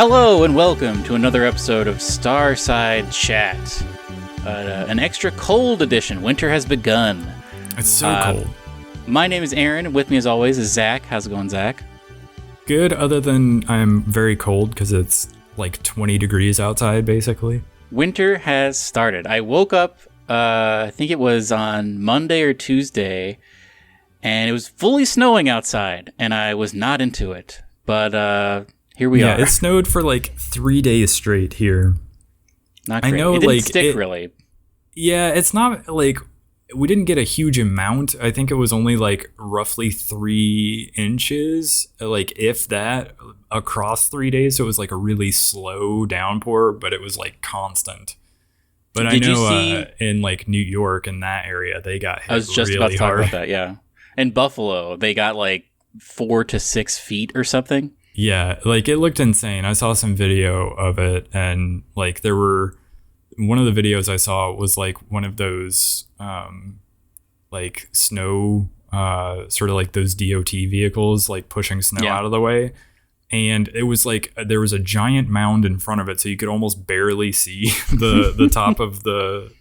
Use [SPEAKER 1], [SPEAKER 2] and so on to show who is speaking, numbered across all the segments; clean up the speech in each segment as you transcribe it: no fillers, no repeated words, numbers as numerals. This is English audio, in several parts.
[SPEAKER 1] Hello and welcome to another episode of Starside Chat. An extra cold edition. Winter has begun.
[SPEAKER 2] It's so cold.
[SPEAKER 1] My name is Aaron. With me as always is Zach. How's it going, Zach?
[SPEAKER 2] Good, other than I'm very cold because it's like 20 degrees outside, basically.
[SPEAKER 1] Winter has started. I woke up, I think it was on Monday or Tuesday, and it was fully snowing outside, and I was not into it. But here we are.
[SPEAKER 2] Yeah, it snowed for like 3 days straight here.
[SPEAKER 1] Not great.
[SPEAKER 2] I know,
[SPEAKER 1] it didn't
[SPEAKER 2] like,
[SPEAKER 1] stick really.
[SPEAKER 2] Yeah, it's not like we didn't get a huge amount. I think it was only like roughly 3 inches, like if that, across 3 days. So it was like a really slow downpour, but it was like constant. But I know in like New York and that area, they got hit really hard.
[SPEAKER 1] I was just about to talk about that, yeah. In Buffalo, they got like 4 to 6 feet or something.
[SPEAKER 2] Yeah, like it looked insane. I saw some video of it, and like there were, one of the videos I saw was like one of those like snow sort of like those DOT vehicles like pushing snow out of the way, and it was like there was a giant mound in front of it, so you could almost barely see the top of the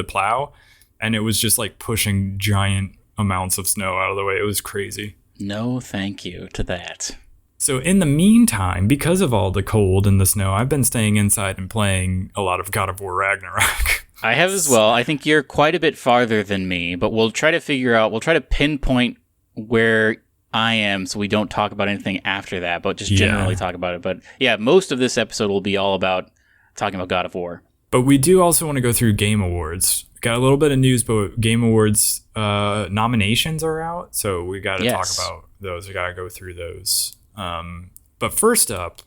[SPEAKER 2] plow, and it was just like pushing giant amounts of snow out of the way. It was crazy.
[SPEAKER 1] No thank you to that.
[SPEAKER 2] So in the meantime, because of all the cold and the snow, I've been staying inside and playing a lot of God of War Ragnarok.
[SPEAKER 1] I have as well. I think you're quite a bit farther than me, but we'll try to pinpoint where I am so we don't talk about anything after that, but just generally talk about it. But yeah, most of this episode will be all about talking about God of War.
[SPEAKER 2] But we do also want to go through Game Awards. Got a little bit of news, but Game Awards nominations are out, so we got to talk about those. We got to go through those. But first up,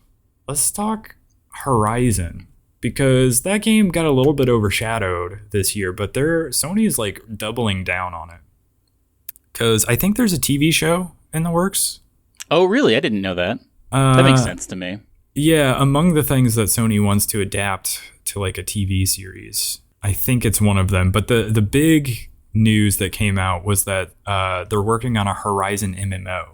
[SPEAKER 2] let's talk Horizon, because that game got a little bit overshadowed this year, but Sony's like doubling down on it. Because I think there's a TV show in the works.
[SPEAKER 1] Oh, really? I didn't know that. That makes sense to me.
[SPEAKER 2] Yeah, among the things that Sony wants to adapt to like a TV series, I think it's one of them. But the big news that came out was that they're working on a Horizon MMO.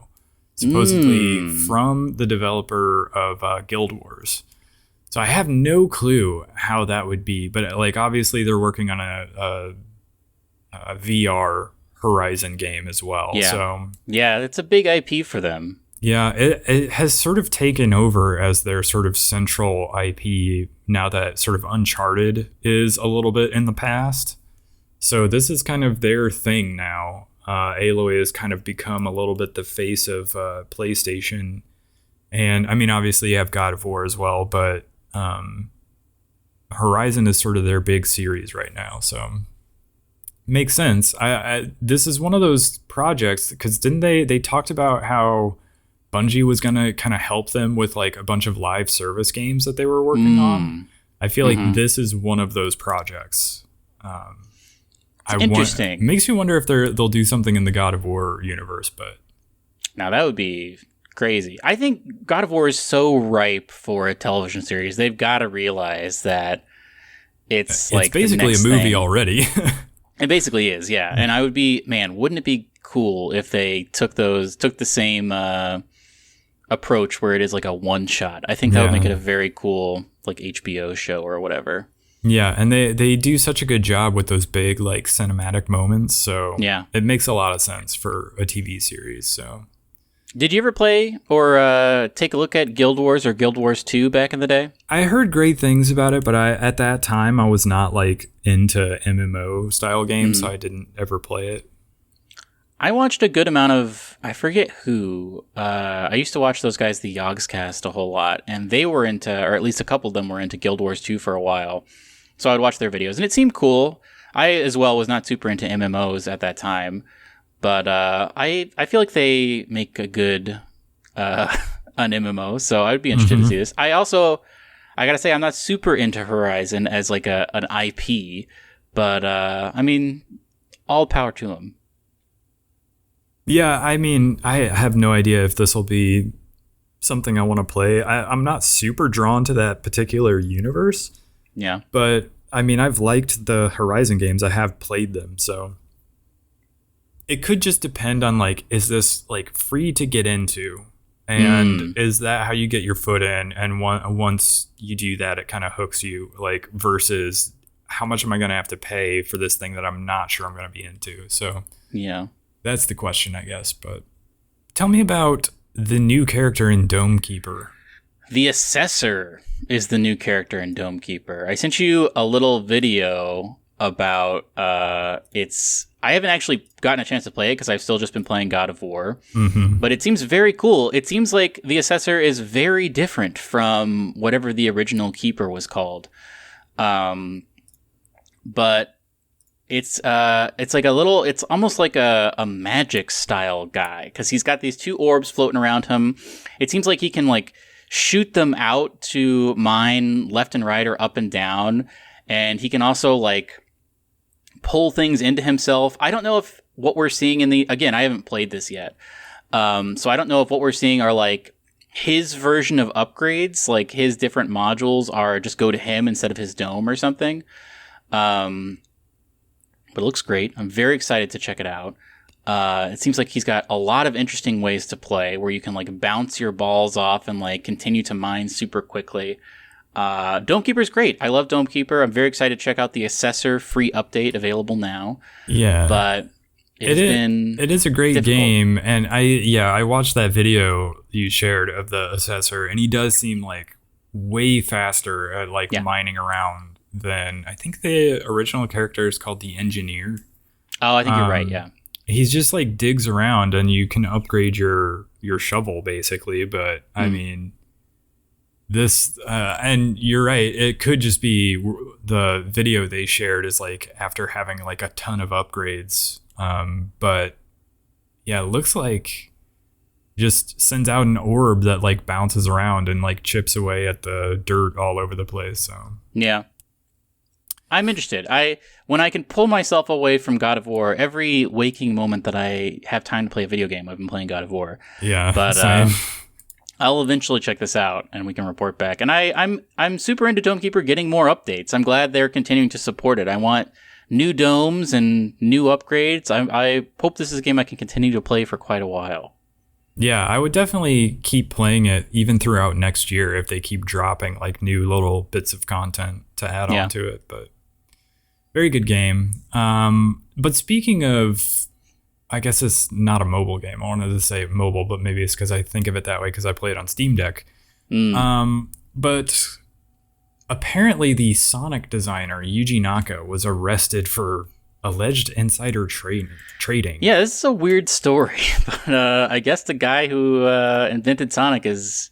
[SPEAKER 2] Supposedly from the developer of Guild Wars. So I have no clue how that would be, but like obviously they're working on a VR Horizon game as well.
[SPEAKER 1] Yeah.
[SPEAKER 2] So
[SPEAKER 1] yeah, it's a big IP for them.
[SPEAKER 2] Yeah, it has sort of taken over as their sort of central IP now that sort of Uncharted is a little bit in the past. So this is kind of their thing now. Aloy has kind of become a little bit the face of PlayStation. And I mean, obviously you have God of War as well, but Horizon is sort of their big series right now. So makes sense. This is one of those projects, because didn't they talked about how Bungie was going to kind of help them with like a bunch of live service games that they were working on. I feel like this is one of those projects.
[SPEAKER 1] Interesting.
[SPEAKER 2] Makes me wonder if they'll do something in the God of War universe, but
[SPEAKER 1] now that would be crazy. I think God of War is so ripe for a television series. They've got to realize that it's like
[SPEAKER 2] basically a movie already.
[SPEAKER 1] It basically is, yeah. And I would be, man, wouldn't it be cool if they took the same approach where it is like a one shot? I think that would make it a very cool like HBO show or whatever.
[SPEAKER 2] Yeah, and they do such a good job with those big like cinematic moments, so yeah, it makes a lot of sense for a TV series. So,
[SPEAKER 1] did you ever play or take a look at Guild Wars or Guild Wars 2 back in the day?
[SPEAKER 2] I heard great things about it, but at that time I was not like into MMO style games, so I didn't ever play it.
[SPEAKER 1] I watched a good amount of, I forget who. I used to watch those guys, the Yogscast, a whole lot, and they were into, or at least a couple of them were into Guild Wars 2 for a while. So I'd watch their videos, and it seemed cool. I, as well, was not super into MMOs at that time, but I feel like they make a good an MMO, so I'd be interested to see this. I gotta say, I'm not super into Horizon as like an IP, but I mean, all power to them.
[SPEAKER 2] Yeah, I mean, I have no idea if this will be something I want to play. I'm not super drawn to that particular universe.
[SPEAKER 1] Yeah.
[SPEAKER 2] But, I mean, I've liked the Horizon games. I have played them, so it could just depend on, like, is this, like, free to get into? And is that how you get your foot in? And once you do that, it kind of hooks you, like, versus how much am I going to have to pay for this thing that I'm not sure I'm going to be into? So
[SPEAKER 1] Yeah.
[SPEAKER 2] that's the question, I guess. But tell me about the new character in Dome Keeper.
[SPEAKER 1] The Assessor is the new character in Dome Keeper. I sent you a little video about its... I haven't actually gotten a chance to play it because I've still just been playing God of War. But it seems very cool. It seems like the Assessor is very different from whatever the original Keeper was called. But it's like a little... It's almost like a magic style guy because he's got these two orbs floating around him. It seems like he can like shoot them out to mine left and right or up and down. And he can also like pull things into himself. I don't know if what we're seeing in the... Again, I haven't played this yet. So I don't know if what we're seeing are like his version of upgrades, like his different modules are just go to him instead of his dome or something. But it looks great. I'm very excited to check it out. It seems like he's got a lot of interesting ways to play where you can like bounce your balls off and like continue to mine super quickly. Dome Keeper is great. I love Dome Keeper. I'm very excited to check out the Assessor free update available now.
[SPEAKER 2] Yeah.
[SPEAKER 1] But it
[SPEAKER 2] is a great
[SPEAKER 1] difficult
[SPEAKER 2] game. And I watched that video you shared of the Assessor, and he does seem like way faster at like mining around than I think the original character is called the Engineer.
[SPEAKER 1] Oh, I think you're right. Yeah.
[SPEAKER 2] He's just like digs around and you can upgrade your shovel basically. But I mean, this, and you're right, it could just be the video they shared is like after having like a ton of upgrades. But yeah, it looks like just sends out an orb that like bounces around and like chips away at the dirt all over the place. So
[SPEAKER 1] yeah, I'm interested. When I can pull myself away from God of War, every waking moment that I have time to play a video game, I've been playing God of War.
[SPEAKER 2] Yeah,
[SPEAKER 1] but I'll eventually check this out and we can report back. And I'm super into Dome Keeper getting more updates. I'm glad they're continuing to support it. I want new domes and new upgrades. I hope this is a game I can continue to play for quite a while.
[SPEAKER 2] Yeah, I would definitely keep playing it even throughout next year if they keep dropping like new little bits of content to add on to it. But very good game. But speaking of, I guess it's not a mobile game. I wanted to say mobile, but maybe it's because I think of it that way because I play it on Steam Deck. But apparently the Sonic designer, Yuji Naka, was arrested for alleged insider trading. Yeah, this is a weird story. But I guess the guy who invented Sonic is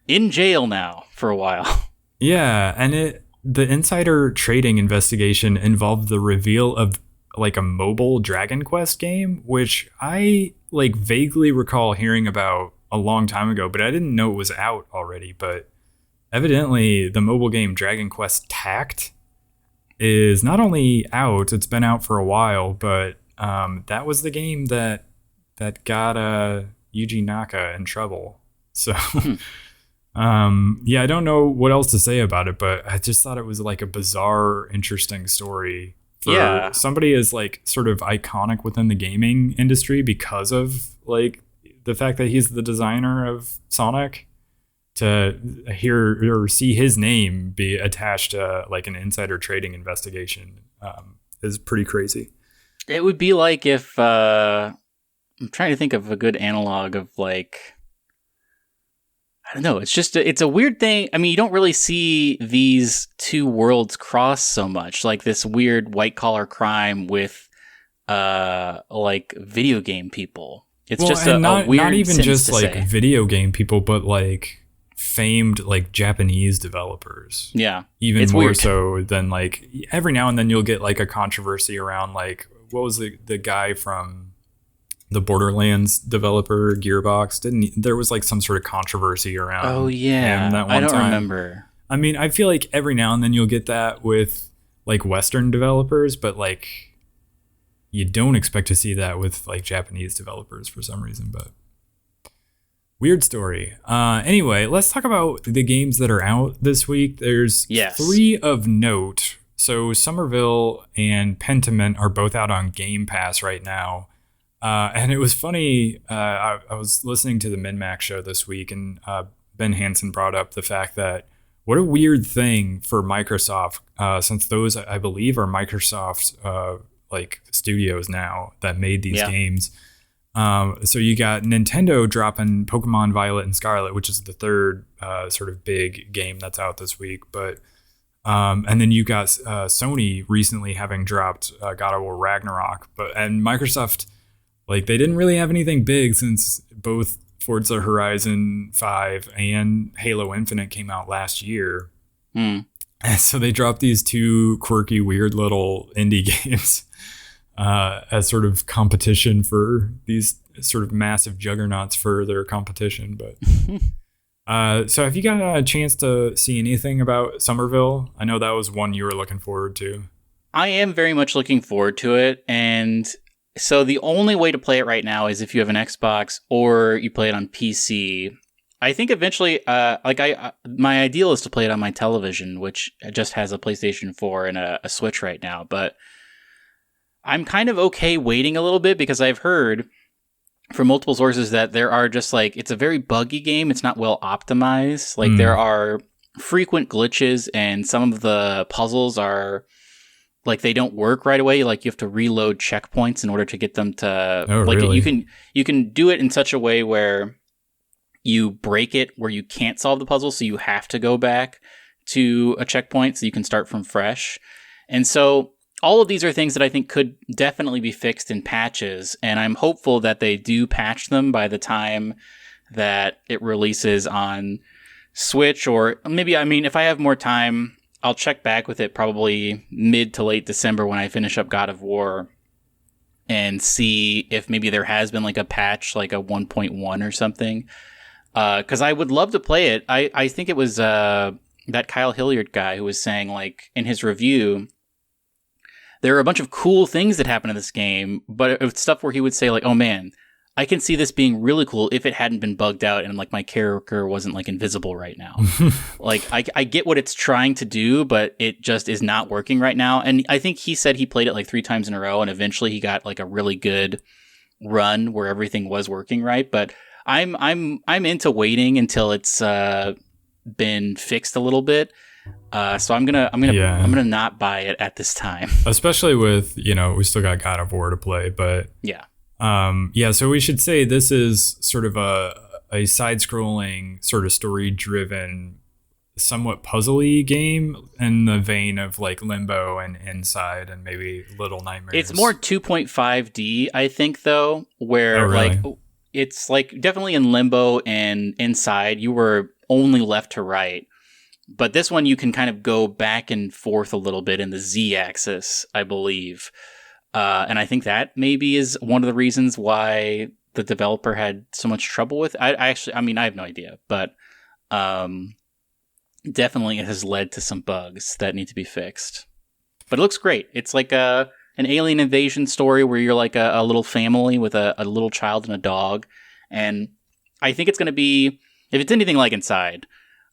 [SPEAKER 2] in jail now for a while. Yeah, and the insider trading investigation involved the reveal of like a mobile Dragon Quest game, which I like vaguely recall hearing about a long time ago, but I didn't know it was out already. But evidently the mobile game Dragon Quest Tact is not only out, it's been out for a while, but that was the game that got Yuji Naka in trouble. So yeah, I don't know what else to say about it, but I just thought it was like a bizarre, interesting story for somebody as like sort of iconic within the gaming industry because of like the fact that he's the designer of Sonic. To hear or see his name be attached to like an insider trading investigation is pretty crazy. It would be like if I'm trying to think of a good analog of like, I don't know. It's just it's a weird thing. I mean, you don't really see these two worlds cross so much, like this weird white collar crime with like video game people. It's just a weird not even just like video game people, but like famed like Japanese developers. Yeah. Even it's more weird. So than like every now and then you'll get like a controversy around like what was the guy from the Borderlands developer Gearbox, there was like some sort of controversy around him that one time. Remember. I mean, I feel like every now and then you'll get that with like Western developers, but like you don't expect to see that with like Japanese developers for some reason, but weird story. Anyway, let's talk about the games that are out this week. There's 3 of note. So Somerville and Pentiment are both out on Game Pass right now. And it was funny. I was listening to the MinMax show this week, and Ben Hansen brought up the fact that what a weird thing for Microsoft, since those I believe are Microsoft's like studios now that made these games. So you got Nintendo dropping Pokemon Violet and Scarlet, which is the third sort of big game that's out this week. But and then you got Sony recently having dropped God of War Ragnarok. And Microsoft, like, they didn't really have anything big since both Forza Horizon 5 and Halo Infinite came out last year. And so they dropped these two quirky, weird little indie games as sort of competition for these sort of massive juggernauts for their competition. But so have you got a chance to see anything about Somerville? I know that was one you were looking forward to.
[SPEAKER 1] I am very much looking forward to it, and so the only way to play it right now is if you have an Xbox or you play it on PC. I think eventually, my ideal is to play it on my television, which just has a PlayStation 4 and a Switch right now. But I'm kind of okay waiting a little bit because I've heard from multiple sources that there are just like, it's a very buggy game. It's not well optimized. Like there are frequent glitches, and some of the puzzles are like they don't work right away. Like you have to reload checkpoints in order to get them to
[SPEAKER 2] really?
[SPEAKER 1] you can do it in such a way where you break it where you can't solve the puzzle, so you have to go back to a checkpoint so you can start from fresh. And so all of these are things that I think could definitely be fixed in patches, and I'm hopeful that they do patch them by the time that it releases on Switch, or maybe, I mean, if I have more time, I'll check back with it probably mid to late December when I finish up God of War and see if maybe there has been like a patch, like a 1.1 or something. Because I would love to play it. I think it was that Kyle Hilliard guy who was saying, like, in his review, there are a bunch of cool things that happen in this game, but it's stuff where he would say, like, oh man, I can see this being really cool if it hadn't been bugged out and like my character wasn't like invisible right now. Like I get what it's trying to do, but it just is not working right now. And I think he said he played it like 3 times in a row, and eventually he got like a really good run where everything was working right. But I'm into waiting until it's been fixed a little bit. So I'm gonna not buy it at this time.
[SPEAKER 2] Especially with, we still got God of War to play, but
[SPEAKER 1] yeah.
[SPEAKER 2] So we should say this is sort of a side-scrolling, sort of story-driven, somewhat puzzly game in the vein of like Limbo and Inside and maybe Little Nightmares.
[SPEAKER 1] It's more 2.5D, I think, though, where like it's like definitely in Limbo and Inside, you were only left to right. But this one, you can kind of go back and forth a little bit in the Z-axis, I believe. And I think that maybe is one of the reasons why the developer had so much trouble with it. I have no idea, but definitely it has led to some bugs that need to be fixed. But it looks great. It's like an alien invasion story where you're like a little family with a little child and a dog. And I think it's going to be, if it's anything like Inside,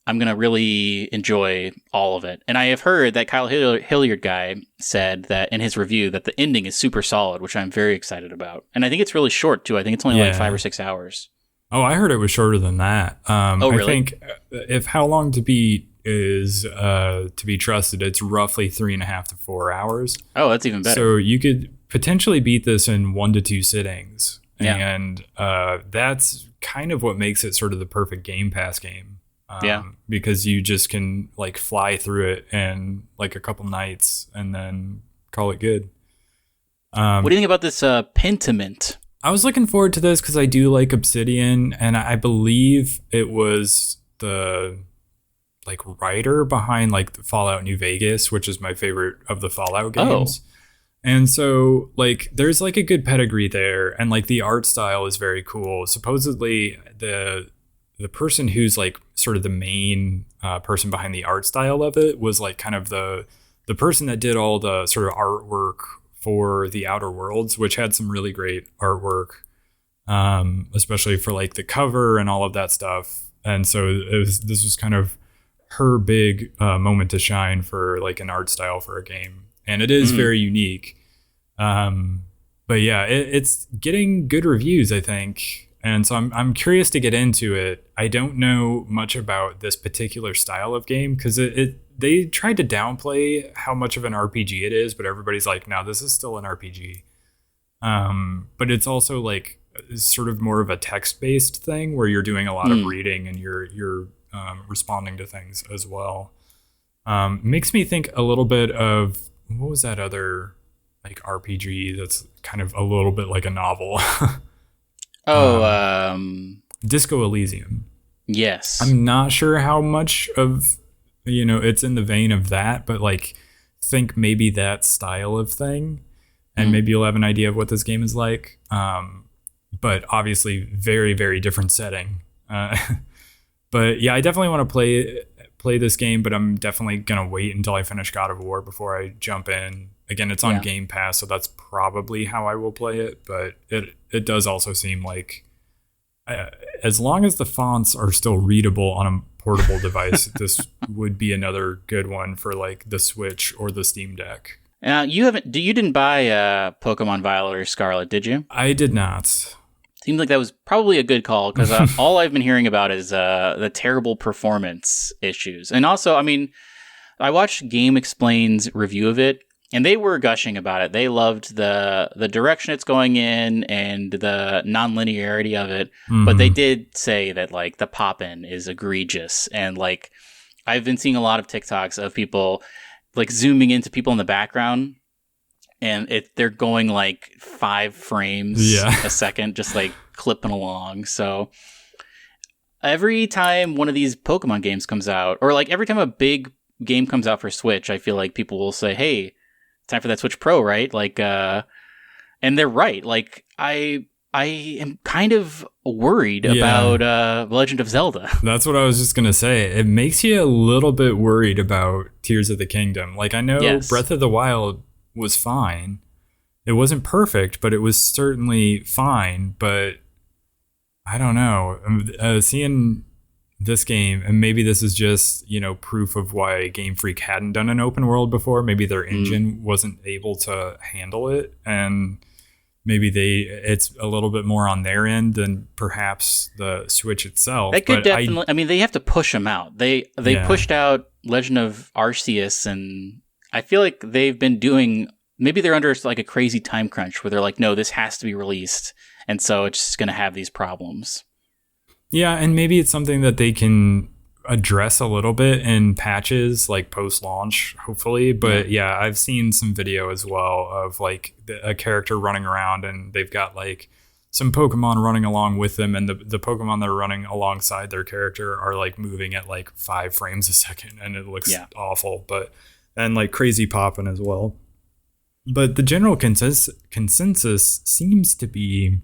[SPEAKER 1] I'm going to really enjoy all of it. And I have heard that Kyle Hilliard guy said that in his review that the ending is super solid, which I'm very excited about. And I think it's really short, too. I think it's only like 5 or 6 hours.
[SPEAKER 2] Oh, I heard it was shorter than that.
[SPEAKER 1] Really?
[SPEAKER 2] I think if How Long to Beat is to be trusted, it's roughly 3.5 to 4 hours.
[SPEAKER 1] Oh, that's even better.
[SPEAKER 2] So you could potentially beat this in 1 to 2 sittings.
[SPEAKER 1] Yeah.
[SPEAKER 2] And that's kind of what makes it sort of the perfect Game Pass game. Because you just can like fly through it in like a couple nights and then call it good.
[SPEAKER 1] What do you think about this Pentiment?
[SPEAKER 2] I was looking forward to this because I do like Obsidian, and I believe it was the like writer behind like the Fallout New Vegas, which is my favorite of the Fallout games. And so like there's like a good pedigree there, and like the art style is very cool. Supposedly the person who's like sort of the main person behind the art style of it was like kind of the person that did all the sort of artwork for The Outer Worlds, which had some really great artwork, especially for like the cover and all of that stuff. And so this was kind of her big moment to shine for like an art style for a game. And it is very unique. But but yeah, it's getting good reviews, I think. And so I'm curious to get into it. I don't know much about this particular style of game because they tried to downplay how much of an RPG it is, but everybody's like, no, this is still an RPG. But it's also like sort of more of a text-based thing where you're doing a lot of reading and you're responding to things as well. Makes me think a little bit of, what was that other like RPG that's kind of a little bit like a novel? Disco Elysium.
[SPEAKER 1] Yes.
[SPEAKER 2] I'm not sure how much of, it's in the vein of that, but like think maybe that style of thing, and maybe you'll have an idea of what this game is like. But obviously very, very different setting. But yeah, I definitely want to play this game, but I'm definitely going to wait until I finish God of War before I jump in. Again, it's on Game Pass, so that's probably how I will play it. But it does also seem like, as long as the fonts are still readable on a portable device, this would be another good one for like the Switch or the Steam Deck.
[SPEAKER 1] You didn't buy Pokemon Violet or Scarlet, did you?
[SPEAKER 2] I did not.
[SPEAKER 1] Seems like that was probably a good call because all I've been hearing about is the terrible performance issues. And also, I mean, I watched Game Explain's review of it, and they were gushing about it. They loved the direction it's going in and the non-linearity of it. Mm-hmm. But they did say that like the pop-in is egregious. And like I've been seeing a lot of TikToks of people like zooming into people in the background, and they're going like 5 frames a second, just like clipping along. So every time one of these Pokemon games comes out, or like every time a big game comes out for Switch, I feel like people will say, hey, time for that Switch Pro, right? Like, and they're right. Like, I am kind of worried about Legend of Zelda. That's
[SPEAKER 2] what I was just going to say. It makes you a little bit worried about Tears of the Kingdom. Like, I know Breath of the Wild was fine. It wasn't perfect, but it was certainly fine. But I don't know. Seeing this game, and maybe this is just, proof of why Game Freak hadn't done an open world before. Maybe their engine wasn't able to handle it, and maybe it's a little bit more on their end than perhaps the Switch itself.
[SPEAKER 1] They could definitely. I mean, they have to push them out. They pushed out Legend of Arceus, and I feel like they've been doing. Maybe they're under like a crazy time crunch where they're like, no, this has to be released, and so it's just going to have these problems.
[SPEAKER 2] Yeah, and maybe it's something that they can address a little bit in patches, like post-launch, hopefully. But yeah, I've seen some video as well of like a character running around, and they've got like some Pokemon running along with them, and the Pokemon that are running alongside their character are like moving at like 5 frames a second, and it looks awful. And like crazy popping as well. But the general consensus seems to be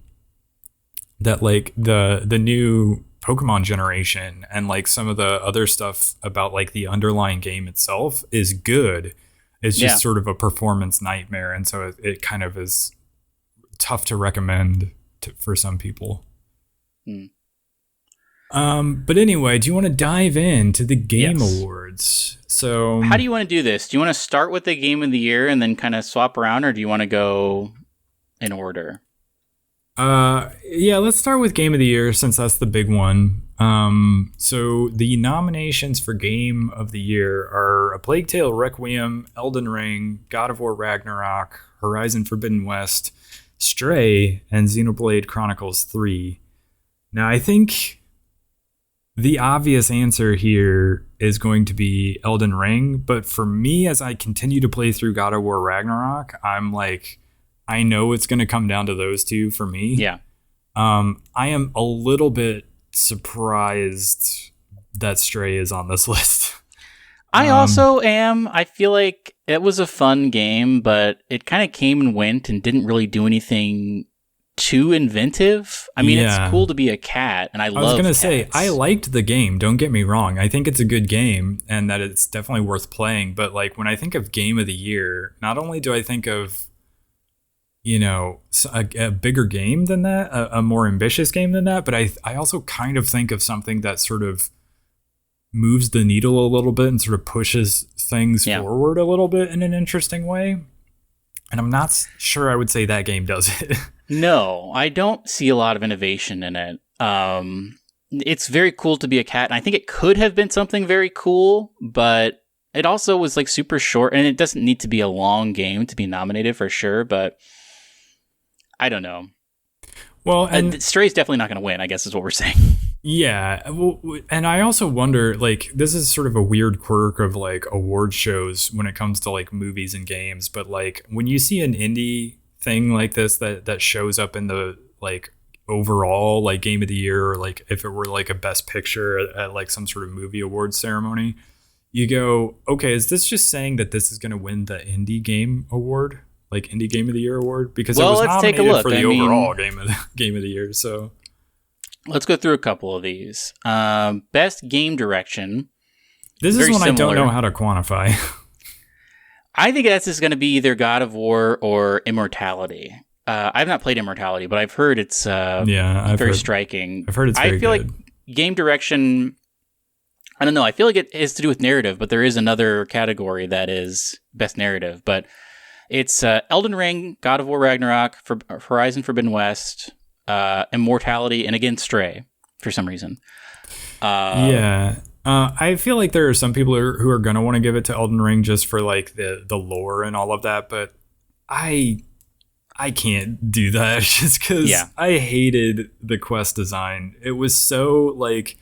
[SPEAKER 2] that like the new Pokemon generation and like some of the other stuff about like the underlying game itself is good. It's just sort of a performance nightmare, and so it kind of is tough to recommend for some people. But anyway, do you want to dive into the Game Awards? So
[SPEAKER 1] how do you want to do this? Do you want to start with the Game of the Year and then kind of swap around, or do you want to go in order?
[SPEAKER 2] Let's start with Game of the Year since that's the big one. So the nominations for Game of the Year are A Plague Tale: Requiem, Elden Ring, God of War Ragnarok, Horizon Forbidden West, Stray, and Xenoblade Chronicles 3. Now, I think the obvious answer here is going to be Elden Ring, but for me, as I continue to play through God of War Ragnarok, I'm like, I know it's going to come down to those two for me.
[SPEAKER 1] Yeah.
[SPEAKER 2] I am a little bit surprised that Stray is on this list.
[SPEAKER 1] I also am. I feel like it was a fun game, but it kind of came and went and didn't really do anything too inventive. I mean, it's cool to be a cat, and I love cats. I was going to say,
[SPEAKER 2] I liked the game, don't get me wrong. I think it's a good game, and that it's definitely worth playing, but like when I think of Game of the Year, not only do I think of a bigger game than that, a more ambitious game than that, but I also kind of think of something that sort of moves the needle a little bit and sort of pushes things forward a little bit in an interesting way. And I'm not sure I would say that game does it.
[SPEAKER 1] No, I don't see a lot of innovation in it. It's very cool to be a cat, and I think it could have been something very cool, but it also was like super short, and it doesn't need to be a long game to be nominated for sure, but I don't know.
[SPEAKER 2] Well, and
[SPEAKER 1] Stray's definitely not going to win, I guess is what we're saying.
[SPEAKER 2] yeah, well, and I also wonder, like, this is sort of a weird quirk of like award shows when it comes to like movies and games, but like when you see an indie thing like this that shows up in the like overall like game of the year, or like if it were like a best picture at like some sort of movie awards ceremony, you go, okay, is this just saying that this is going to win the indie game award, like indie game of the year award, because it was
[SPEAKER 1] let's take a
[SPEAKER 2] nominated
[SPEAKER 1] look.
[SPEAKER 2] for the overall game of the year. So
[SPEAKER 1] let's go through a couple of these. Best game direction.
[SPEAKER 2] This is one I don't know how to quantify.
[SPEAKER 1] I think that's just going to be either God of War or Immortality. I've not played Immortality, but I've heard it's very striking.
[SPEAKER 2] I've heard it's very good.
[SPEAKER 1] I feel like game direction, I don't know, I feel like it has to do with narrative, but there is another category that is best narrative. But it's Elden Ring, God of War Ragnarok, Horizon Forbidden West, Immortality, and again Stray for some reason.
[SPEAKER 2] I feel like there are some people who are going to want to give it to Elden Ring just for like the lore and all of that, but I can't do that just because I hated the quest design. It was so like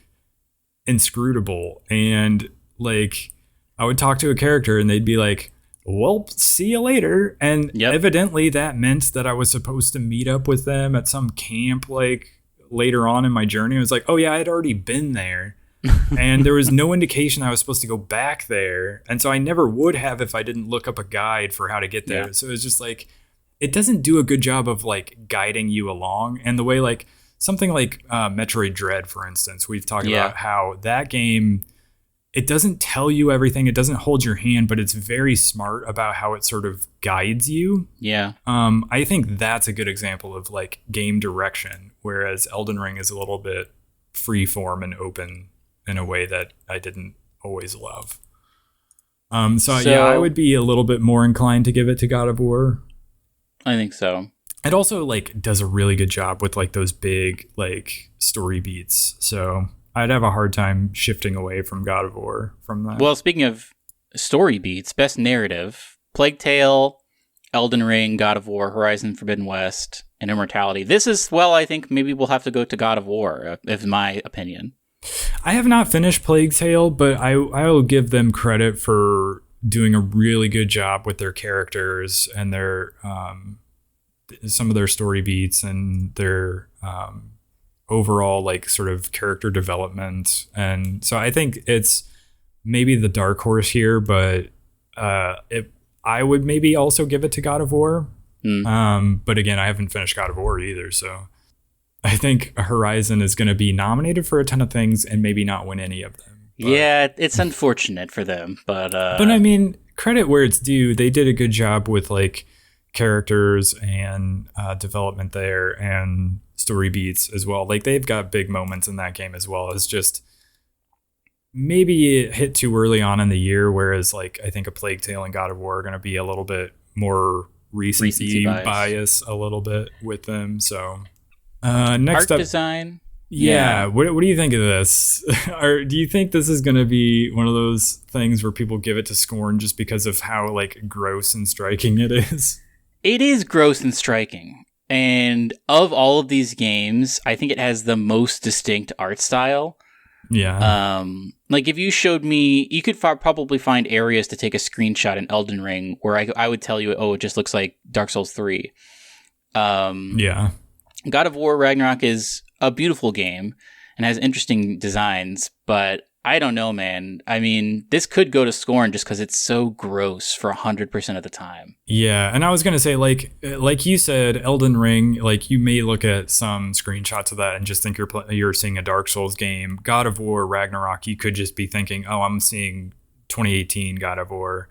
[SPEAKER 2] inscrutable, and like I would talk to a character and they'd be like, well, see you later, and evidently that meant that I was supposed to meet up with them at some camp like later on in my journey. I was like, oh yeah, I'd already been there. And there was no indication I was supposed to go back there. And so I never would have if I didn't look up a guide for how to get there. Yeah. So it's just like, it doesn't do a good job of like guiding you along. And the way like something like Metroid Dread, for instance, we've talked about how that game, it doesn't tell you everything. It doesn't hold your hand, but it's very smart about how it sort of guides you.
[SPEAKER 1] Yeah.
[SPEAKER 2] I think that's a good example of like game direction, whereas Elden Ring is a little bit free form and open in a way that I didn't always love. So yeah, I would be a little bit more inclined to give it to God of War.
[SPEAKER 1] I think so.
[SPEAKER 2] It also like does a really good job with like those big like story beats. So I'd have a hard time shifting away from God of War from that.
[SPEAKER 1] Well, speaking of story beats, best narrative, Plague Tale, Elden Ring, God of War, Horizon Forbidden West, and Immortality. This is, well, I think maybe we'll have to go to God of War, is my opinion.
[SPEAKER 2] I have not finished Plague Tale, but I will give them credit for doing a really good job with their characters and their some of their story beats and their overall like sort of character development. And so I think it's maybe the dark horse here, but I would maybe also give it to God of War. But again, I haven't finished God of War either, so I think Horizon is going to be nominated for a ton of things and maybe not win any of them. But,
[SPEAKER 1] yeah, it's unfortunate for them, but
[SPEAKER 2] I mean, credit where it's due. They did a good job with like characters and development there and story beats as well. Like they've got big moments in that game as well. It's just maybe it hit too early on in the year, whereas like I think a Plague Tale and God of War are going to be a little bit more recency bias a little bit with them. So next
[SPEAKER 1] art
[SPEAKER 2] up,
[SPEAKER 1] design.
[SPEAKER 2] Yeah. What do you think of this? Or do you think this is going to be one of those things where people give it to scorn just because of how like gross and striking it is?
[SPEAKER 1] It is gross and striking. And of all of these games, I think it has the most distinct art style.
[SPEAKER 2] Yeah.
[SPEAKER 1] Like if you showed me, you could probably find areas to take a screenshot in Elden Ring where I would tell you, oh, it just looks like Dark Souls 3.
[SPEAKER 2] Yeah.
[SPEAKER 1] God of War Ragnarok is a beautiful game and has interesting designs, but I don't know, man. I mean, this could go to scorn just because it's so gross for 100% of the time.
[SPEAKER 2] Yeah, and I was gonna say, like you said, Elden Ring. Like you may look at some screenshots of that and just think you're seeing a Dark Souls game. God of War Ragnarok, you could just be thinking, oh, I'm seeing 2018 God of War,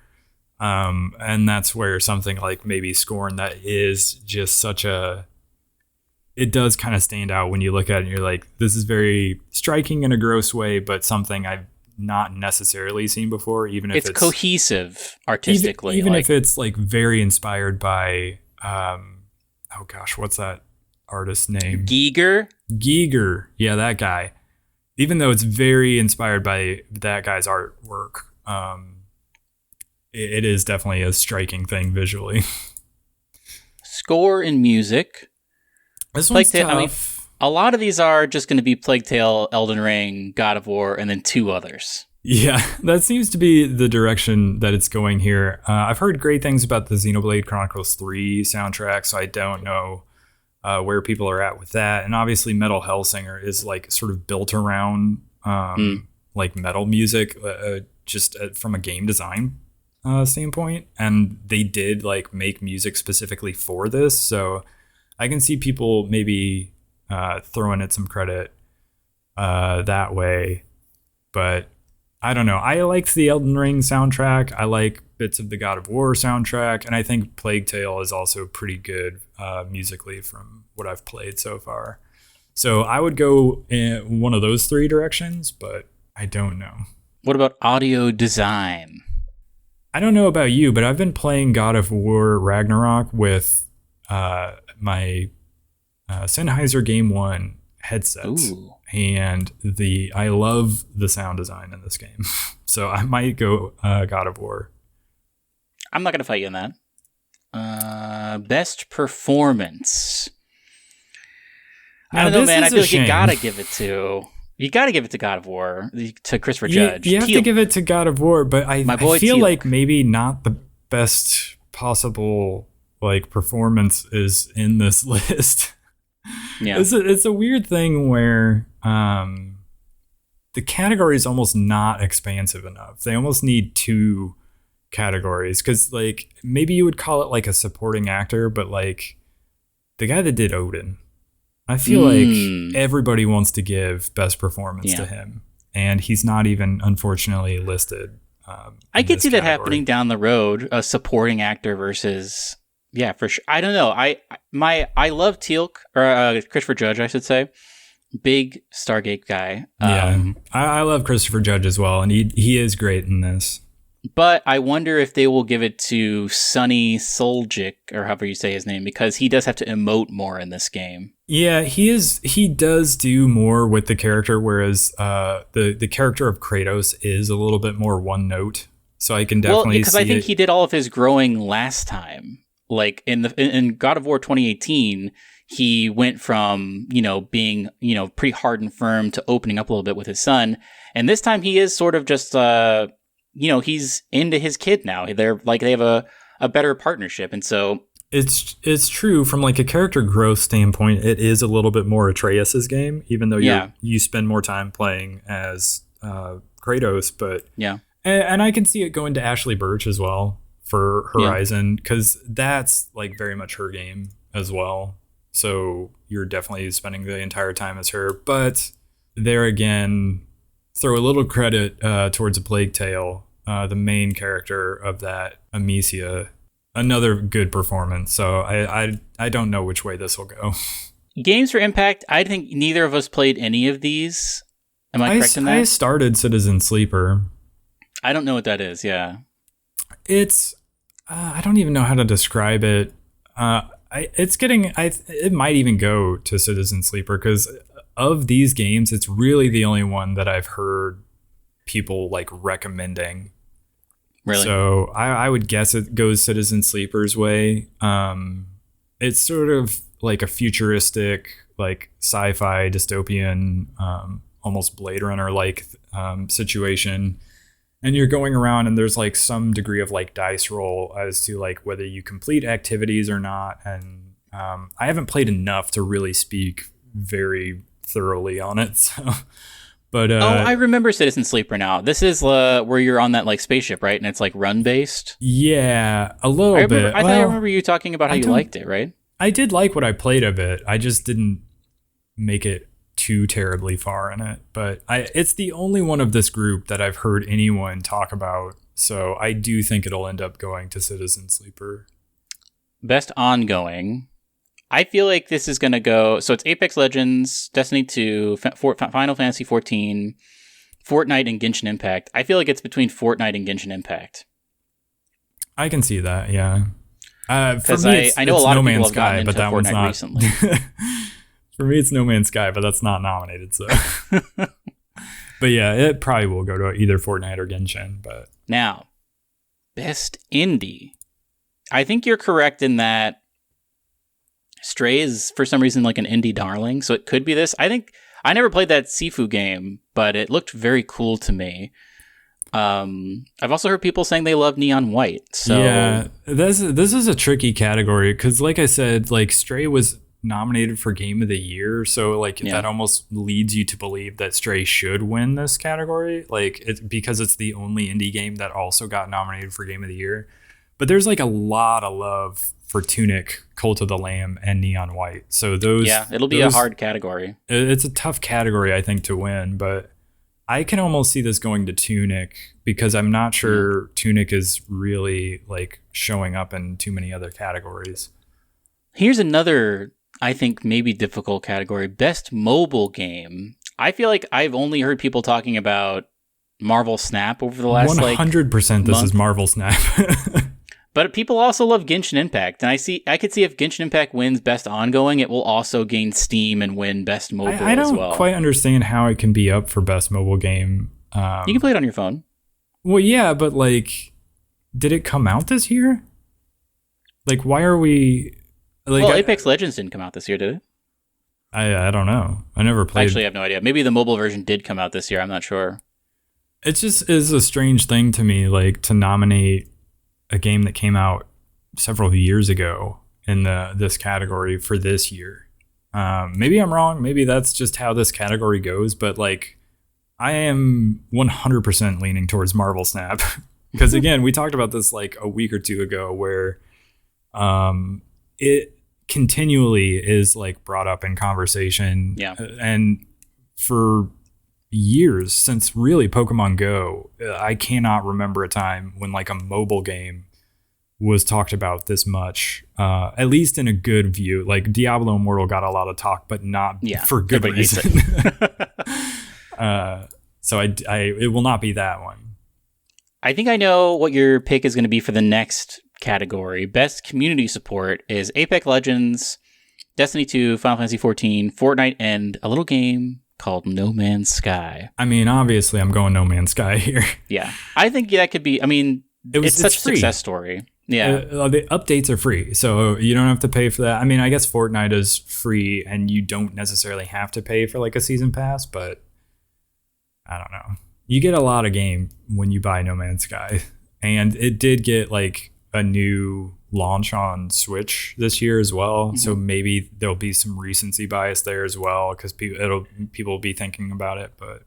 [SPEAKER 2] and that's where something like maybe Scorn that is just such a. It does kind of stand out when you look at it and you're like, this is very striking in a gross way, but something I've not necessarily seen before, even if
[SPEAKER 1] it's cohesive artistically.
[SPEAKER 2] Even if it's like very inspired by, oh gosh, what's that artist's name? Giger. Yeah, that guy. Even though it's very inspired by that guy's artwork, it is definitely a striking thing visually.
[SPEAKER 1] Score and music.
[SPEAKER 2] This one's tough.
[SPEAKER 1] I mean, a lot of these are just going to be Plague Tale, Elden Ring, God of War, and then 2 others.
[SPEAKER 2] Yeah, that seems to be the direction that it's going here. I've heard great things about the Xenoblade Chronicles 3 soundtrack, so I don't know where people are at with that. And obviously Metal Hellsinger is like sort of built around like metal music, just from a game design standpoint. And they did like make music specifically for this. So I can see people maybe throwing it some credit that way. But I don't know. I liked the Elden Ring soundtrack. I like bits of the God of War soundtrack. And I think Plague Tale is also pretty good musically from what I've played so far. So I would go in one of those 3 directions, but I don't know.
[SPEAKER 1] What about audio design?
[SPEAKER 2] I don't know about you, but I've been playing God of War Ragnarok with my Sennheiser Game 1 headsets.
[SPEAKER 1] Ooh.
[SPEAKER 2] And I love the sound design in this game. So I might go God of War.
[SPEAKER 1] I'm not going to fight you on that. Best performance. I don't know, man. I feel like you got to give it to God of War, to Christopher Judge.
[SPEAKER 2] You have to give it to God of War, but I feel
[SPEAKER 1] Teal.
[SPEAKER 2] like maybe not the best possible like performance is in this list. Yeah. It's a weird thing where the category is almost not expansive enough. They almost need 2 categories, because like maybe you would call it like a supporting actor, but like the guy that did Odin, I feel like everybody wants to give best performance to him, and he's not even unfortunately listed.
[SPEAKER 1] I could see that happening down the road, a supporting actor versus... Yeah, for sure. I don't know. I love Teal'c, or Christopher Judge, I should say. Big Stargate guy.
[SPEAKER 2] I love Christopher Judge as well, and he is great in this.
[SPEAKER 1] But I wonder if they will give it to Sonny Soljic, or however you say his name, because he does have to emote more in this game.
[SPEAKER 2] Yeah, he does do more with the character, whereas the character of Kratos is a little bit more one note. So I can definitely
[SPEAKER 1] because I think he did all of his growing last time. Like in God of War 2018, he went from, being, pretty hard and firm to opening up a little bit with his son. And this time he is sort of just, he's into his kid now. They have a better partnership. And so
[SPEAKER 2] it's true from like a character growth standpoint. It is a little bit more Atreus's game, even though you spend more time playing as Kratos. But and I can see it going to Ashley Birch as well for Horizon, because that's like very much her game as well. So you're definitely spending the entire time as her. But there again, throw a little credit towards A Plague Tale, the main character of that, Amicia. Another good performance. So I don't know which way this will go.
[SPEAKER 1] Games for Impact, I think neither of us played any of these. Am I correct in that?
[SPEAKER 2] I started Citizen Sleeper.
[SPEAKER 1] I don't know what that is, yeah.
[SPEAKER 2] It's I don't even know how to describe it. It might even go to Citizen Sleeper, because of these games, it's really the only one that I've heard people like recommending.
[SPEAKER 1] Really?
[SPEAKER 2] So I would guess it goes Citizen Sleeper's way. It's sort of like a futuristic, like sci-fi dystopian, almost Blade Runner like situation. And you're going around and there's like some degree of like dice roll as to like whether you complete activities or not. And I haven't played enough to really speak very thoroughly on it. So, but
[SPEAKER 1] I remember Citizen Sleeper now. This is where you're on that like spaceship, right? And it's like run based.
[SPEAKER 2] Yeah, a little bit.
[SPEAKER 1] I remember you talking about how you liked it, right?
[SPEAKER 2] I did like what I played of it. I just didn't make it too terribly far in it, but it's the only one of this group that I've heard anyone talk about, so I do think it'll end up going to Citizen Sleeper.
[SPEAKER 1] Best ongoing, I feel like this is gonna go, so it's Apex Legends, Destiny 2, Final Fantasy 14, Fortnite and Genshin Impact. I feel like it's between Fortnite and Genshin Impact.
[SPEAKER 2] I can see that, yeah.
[SPEAKER 1] Because I know a lot of people have gotten into Fortnite recently.
[SPEAKER 2] For me, it's No Man's Sky, but that's not nominated. So, but yeah, it probably will go to either Fortnite or Genshin. But
[SPEAKER 1] now, best indie. I think you're correct in that Stray is for some reason like an indie darling, so it could be this. I think I never played that Sifu game, but it looked very cool to me. I've also heard people saying they love Neon White. So
[SPEAKER 2] yeah, this is a tricky category because, like I said, like Stray was nominated for Game of the Year, so like that almost leads you to believe that Stray should win this category, like because it's the only indie game that also got nominated for Game of the Year. But there's like a lot of love for Tunic, Cult of the Lamb, and Neon White. So it'll be a hard category. It's a tough category, I think, to win, but I can almost see this going to Tunic because I'm not sure Tunic is really like showing up in too many other categories.
[SPEAKER 1] Here's another, I think, maybe difficult category. Best mobile game. I feel like I've only heard people talking about Marvel Snap over the last
[SPEAKER 2] 100% this is Marvel Snap.
[SPEAKER 1] But people also love Genshin Impact, and I could see if Genshin Impact wins Best Ongoing, it will also gain steam and win Best Mobile as well.
[SPEAKER 2] I don't quite understand how it can be up for Best Mobile Game.
[SPEAKER 1] You can play it on your phone.
[SPEAKER 2] Well, yeah, but like, did it come out this year? Like, why are we? Like,
[SPEAKER 1] well, Apex Legends didn't come out this year, did it?
[SPEAKER 2] I don't know. I never played.
[SPEAKER 1] Actually, I have no idea. Maybe the mobile version did come out this year. I'm not sure.
[SPEAKER 2] It just is a strange thing to me, like to nominate a game that came out several years ago in this category for this year. Maybe I'm wrong. Maybe that's just how this category goes. But like, I am 100% leaning towards Marvel Snap because again, we talked about this like a week or two ago, where it continually is like brought up in conversation.
[SPEAKER 1] Yeah,
[SPEAKER 2] and for years since really Pokemon Go, I cannot remember a time when like a mobile game was talked about this much, at least in a good view. Like Diablo Immortal got a lot of talk, but not for good reason. So it will not be that one.
[SPEAKER 1] I think I know what your pick is going to be for the next category. Best community support is Apex Legends, Destiny 2, Final Fantasy 14, Fortnite, and a little game called No Man's Sky.
[SPEAKER 2] I mean, obviously, I'm going No Man's Sky here.
[SPEAKER 1] Yeah, I think that could be. I mean, it's such a success story. Yeah,
[SPEAKER 2] the updates are free, so you don't have to pay for that. I mean, I guess Fortnite is free, and you don't necessarily have to pay for like a season pass, but I don't know. You get a lot of game when you buy No Man's Sky, and it did get like a new launch on Switch this year as well. Mm-hmm. So maybe there'll be some recency bias there as well because people will be thinking about it, but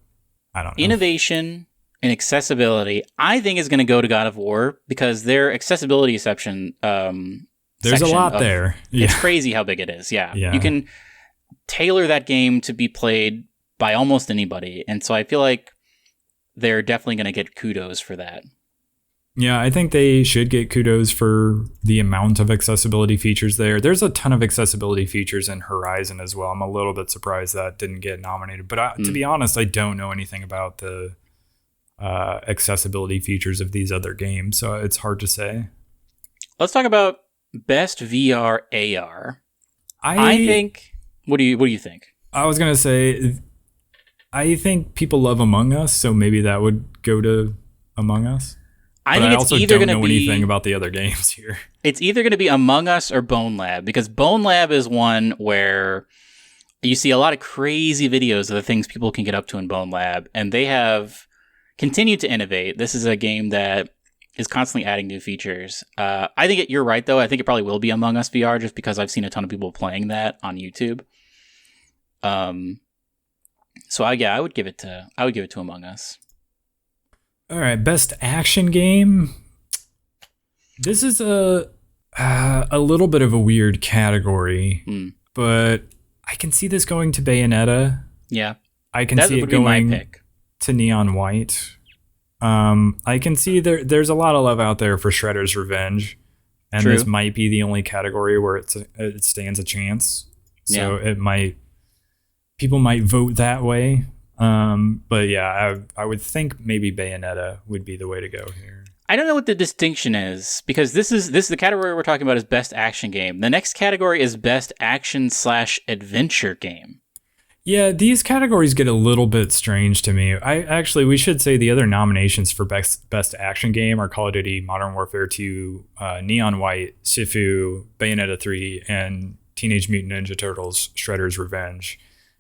[SPEAKER 2] I don't know.
[SPEAKER 1] Innovation and accessibility, I think, is going to go to God of War because their accessibility section.
[SPEAKER 2] There's a lot there. Yeah.
[SPEAKER 1] It's crazy how big it is. Yeah, you can tailor that game to be played by almost anybody, and so I feel like they're definitely going to get kudos for that.
[SPEAKER 2] Yeah, I think they should get kudos for the amount of accessibility features there. There's a ton of accessibility features in Horizon as well. I'm a little bit surprised that didn't get nominated. But to be honest, I don't know anything about the accessibility features of these other games, so it's hard to say.
[SPEAKER 1] Let's talk about best VR AR. I think. What do you think?
[SPEAKER 2] I was gonna say, I think people love Among Us, so maybe that would go to Among Us.
[SPEAKER 1] I think it's either going to be
[SPEAKER 2] anything about the other games here.
[SPEAKER 1] It's either going to be Among Us or Bone Lab, because Bone Lab is one where you see a lot of crazy videos of the things people can get up to in Bone Lab, and they have continued to innovate. This is a game that is constantly adding new features. I think you're right, though. I think it probably will be Among Us VR, just because I've seen a ton of people playing that on YouTube. So I would give it to Among Us.
[SPEAKER 2] All right, best action game. This is a little bit of a weird category, but I can see this going to Bayonetta.
[SPEAKER 1] Yeah,
[SPEAKER 2] I can see it going to Neon White. I can see there's a lot of love out there for Shredder's Revenge, and True. This might be the only category where it stands a chance. So people might vote that way. But yeah, I would think maybe Bayonetta would be the way to go here.
[SPEAKER 1] I don't know what the distinction is, because this is the category we're talking about is best action game. The next category is best action/adventure game.
[SPEAKER 2] Yeah, these categories get a little bit strange to me. We should say the other nominations for best action game are Call of Duty, Modern Warfare 2, Neon White, Sifu, Bayonetta 3, and Teenage Mutant Ninja Turtles: Shredder's Revenge.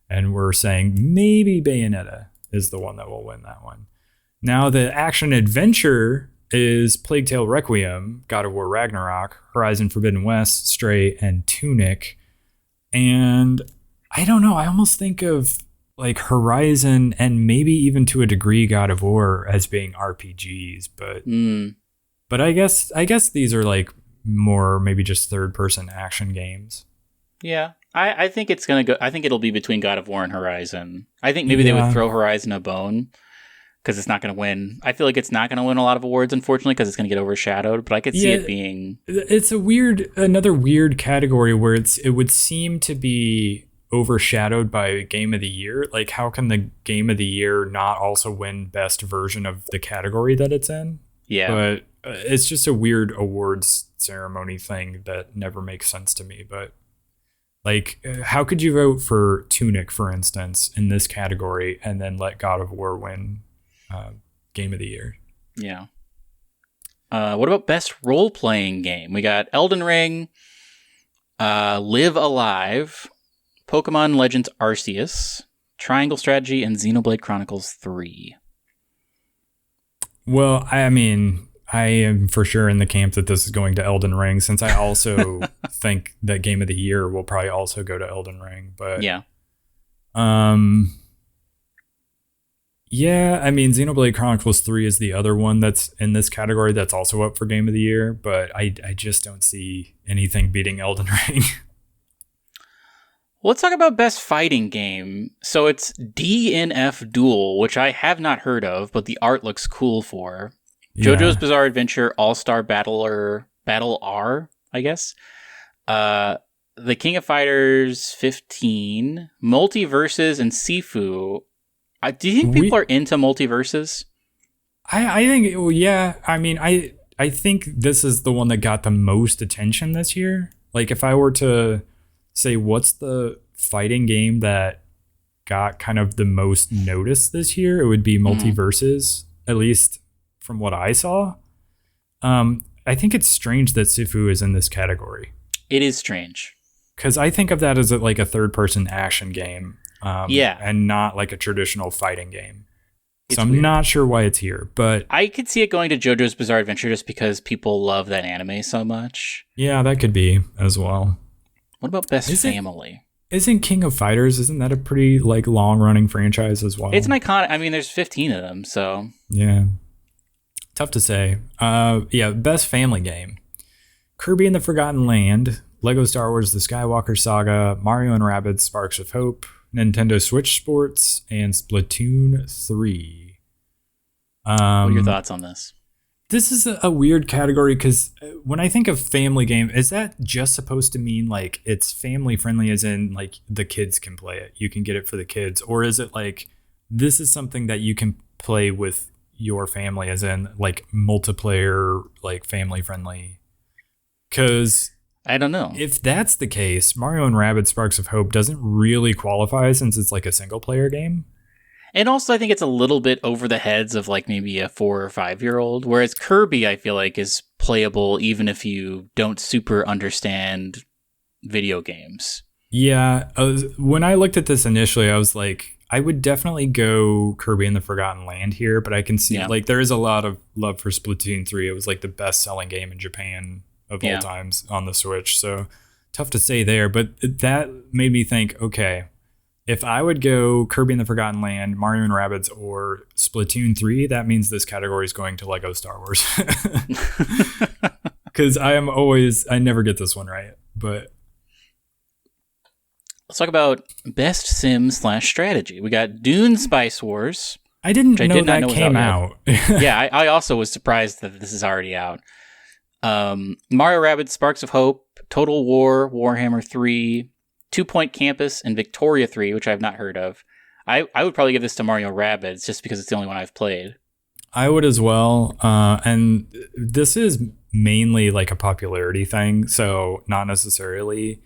[SPEAKER 2] And we're saying maybe Bayonetta is the one that will win that one. Now the action adventure is Plague Tale Requiem, God of War Ragnarok, Horizon Forbidden West, Stray, and Tunic. And I don't know, I almost think of like Horizon and maybe even to a degree God of War as being RPGs, but I guess these are like more maybe just third person action games.
[SPEAKER 1] Yeah. I think it's gonna go. I think it'll be between God of War and Horizon. I think maybe they would throw Horizon a bone because it's not going to win. I feel like it's not going to win a lot of awards, unfortunately, because it's going to get overshadowed. But I could see it being.
[SPEAKER 2] It's another weird category where it would seem to be overshadowed by Game of the Year. Like, how can the Game of the Year not also win best version of the category that it's in?
[SPEAKER 1] Yeah,
[SPEAKER 2] but it's just a weird awards ceremony thing that never makes sense to me. But. Like, how could you vote for Tunic, for instance, in this category and then let God of War win Game of the Year?
[SPEAKER 1] Yeah. What about best role-playing game? We got Elden Ring, Live Alive, Pokemon Legends Arceus, Triangle Strategy, and Xenoblade Chronicles 3.
[SPEAKER 2] Well, I mean, I am for sure in the camp that this is going to Elden Ring, since I also think that Game of the Year will probably also go to Elden Ring. But
[SPEAKER 1] yeah,
[SPEAKER 2] yeah, I mean, Xenoblade Chronicles 3 is the other one that's in this category that's also up for Game of the Year, but I just don't see anything beating Elden Ring.
[SPEAKER 1] Let's talk about best fighting game. So it's DNF Duel, which I have not heard of, but the art looks cool for. JoJo's Bizarre Adventure, All-Star Battle R, I guess. The King of Fighters 15, Multiverses, and Sifu. Do you think people are into multiverses?
[SPEAKER 2] I think, well, yeah. I mean, I think this is the one that got the most attention this year. Like, if I were to say what's the fighting game that got kind of the most notice this year, it would be Multiverses, at least from what I saw. I think it's strange that Sifu is in this category.
[SPEAKER 1] It is strange.
[SPEAKER 2] Because I think of that as like a third-person action game. And not like a traditional fighting game. So I'm not sure why it's here, but
[SPEAKER 1] I could see it going to JoJo's Bizarre Adventure just because people love that anime so much.
[SPEAKER 2] Yeah, that could be as well.
[SPEAKER 1] What about Best Family?
[SPEAKER 2] Isn't King of Fighters, isn't that a pretty like long-running franchise as well?
[SPEAKER 1] It's an iconic, I mean, there's 15 of them, so.
[SPEAKER 2] Yeah. Tough to say. Best family game. Kirby and the Forgotten Land, Lego Star Wars The Skywalker Saga, Mario and Rabbids Sparks of Hope, Nintendo Switch Sports, and Splatoon 3.
[SPEAKER 1] What are your thoughts on this?
[SPEAKER 2] This is a weird category because when I think of family game, is that just supposed to mean like it's family friendly as in like the kids can play it? You can get it for the kids. Or is it like this is something that you can play with your family as in like multiplayer, like family friendly? Because
[SPEAKER 1] I don't know.
[SPEAKER 2] If that's the case, Mario and Rabbids Sparks of Hope doesn't really qualify since it's like a single player game.
[SPEAKER 1] And also, I think it's a little bit over the heads of like maybe a 4 or 5 year old. Whereas Kirby, I feel like, is playable even if you don't super understand video games.
[SPEAKER 2] Yeah. When I looked at this initially, I was like, I would definitely go Kirby and the Forgotten Land here. But I can see like there is a lot of love for Splatoon 3. It was like the best selling game in Japan of all times on the Switch. So tough to say there. But that made me think, okay, if I would go Kirby and the Forgotten Land, Mario and Rabbids, or Splatoon 3, that means this category is going to Lego Star Wars. Because I never get this one right. But
[SPEAKER 1] let's talk about Best Sim/Strategy. We got Dune Spice Wars.
[SPEAKER 2] I didn't know that came out.
[SPEAKER 1] Yeah, I also was surprised that this is already out. Mario Rabbids Sparks of Hope, Total War, Warhammer 3, 2 Point Campus, and Victoria 3, which I've not heard of. I would probably give this to Mario Rabbids just because it's the only one I've played.
[SPEAKER 2] I would as well. And this is mainly like a popularity thing, so not necessarily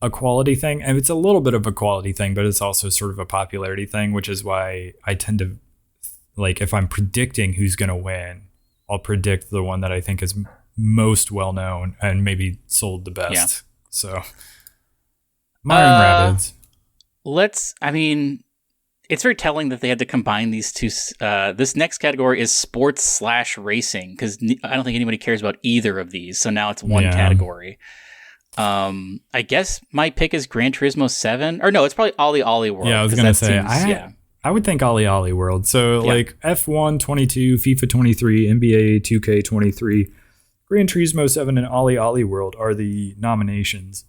[SPEAKER 2] a quality thing. And it's a little bit of a quality thing, but it's also sort of a popularity thing, which is why I tend to, like, if I'm predicting who's going to win, I'll predict the one that I think is most well known and maybe sold the best.
[SPEAKER 1] Yeah.
[SPEAKER 2] So, Mario Rabbids.
[SPEAKER 1] It's very telling that they had to combine these two. This next category is sports/racing, because I don't think anybody cares about either of these. So now it's one category. I guess my pick is Gran Turismo 7. Or no, it's probably Ollie Ollie World.
[SPEAKER 2] Yeah, I was going to say, I would think Ollie Ollie World. So like F1 22, FIFA 23, NBA 2K 23, Gran Turismo 7, and Ollie Ollie World are the nominations.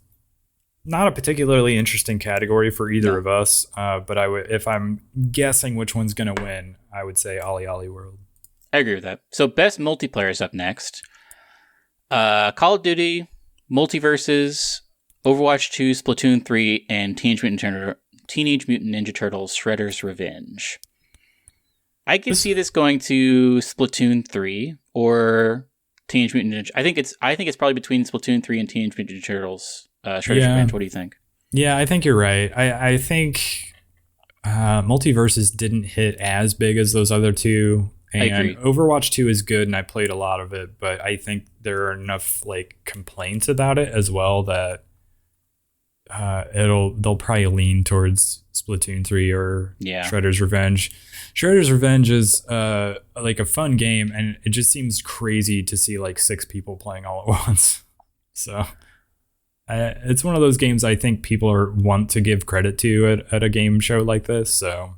[SPEAKER 2] Not a particularly interesting category for either of us, but if I'm guessing which one's going to win, I would say Ollie Ollie World.
[SPEAKER 1] I agree with that. So best multiplayer is up next. Call of Duty, Multiverses, Overwatch 2, Splatoon 3, and Teenage Mutant Ninja Turtles Shredder's Revenge. I could see this going to Splatoon 3 or Teenage Mutant Ninja. I think it's probably between Splatoon 3 and Teenage Mutant Ninja Turtles Shredder's Revenge. What do you think? Yeah,
[SPEAKER 2] I think you're right. I think Multiverses didn't hit as big as those other two. And I agree. Overwatch 2 is good, and I played a lot of it, but I think there are enough like complaints about it as well that they'll probably lean towards Splatoon 3 or Shredder's Revenge. Shredder's Revenge is like a fun game, and it just seems crazy to see like 6 people playing all at once. So it's one of those games I think people want to give credit to at a game show like this. So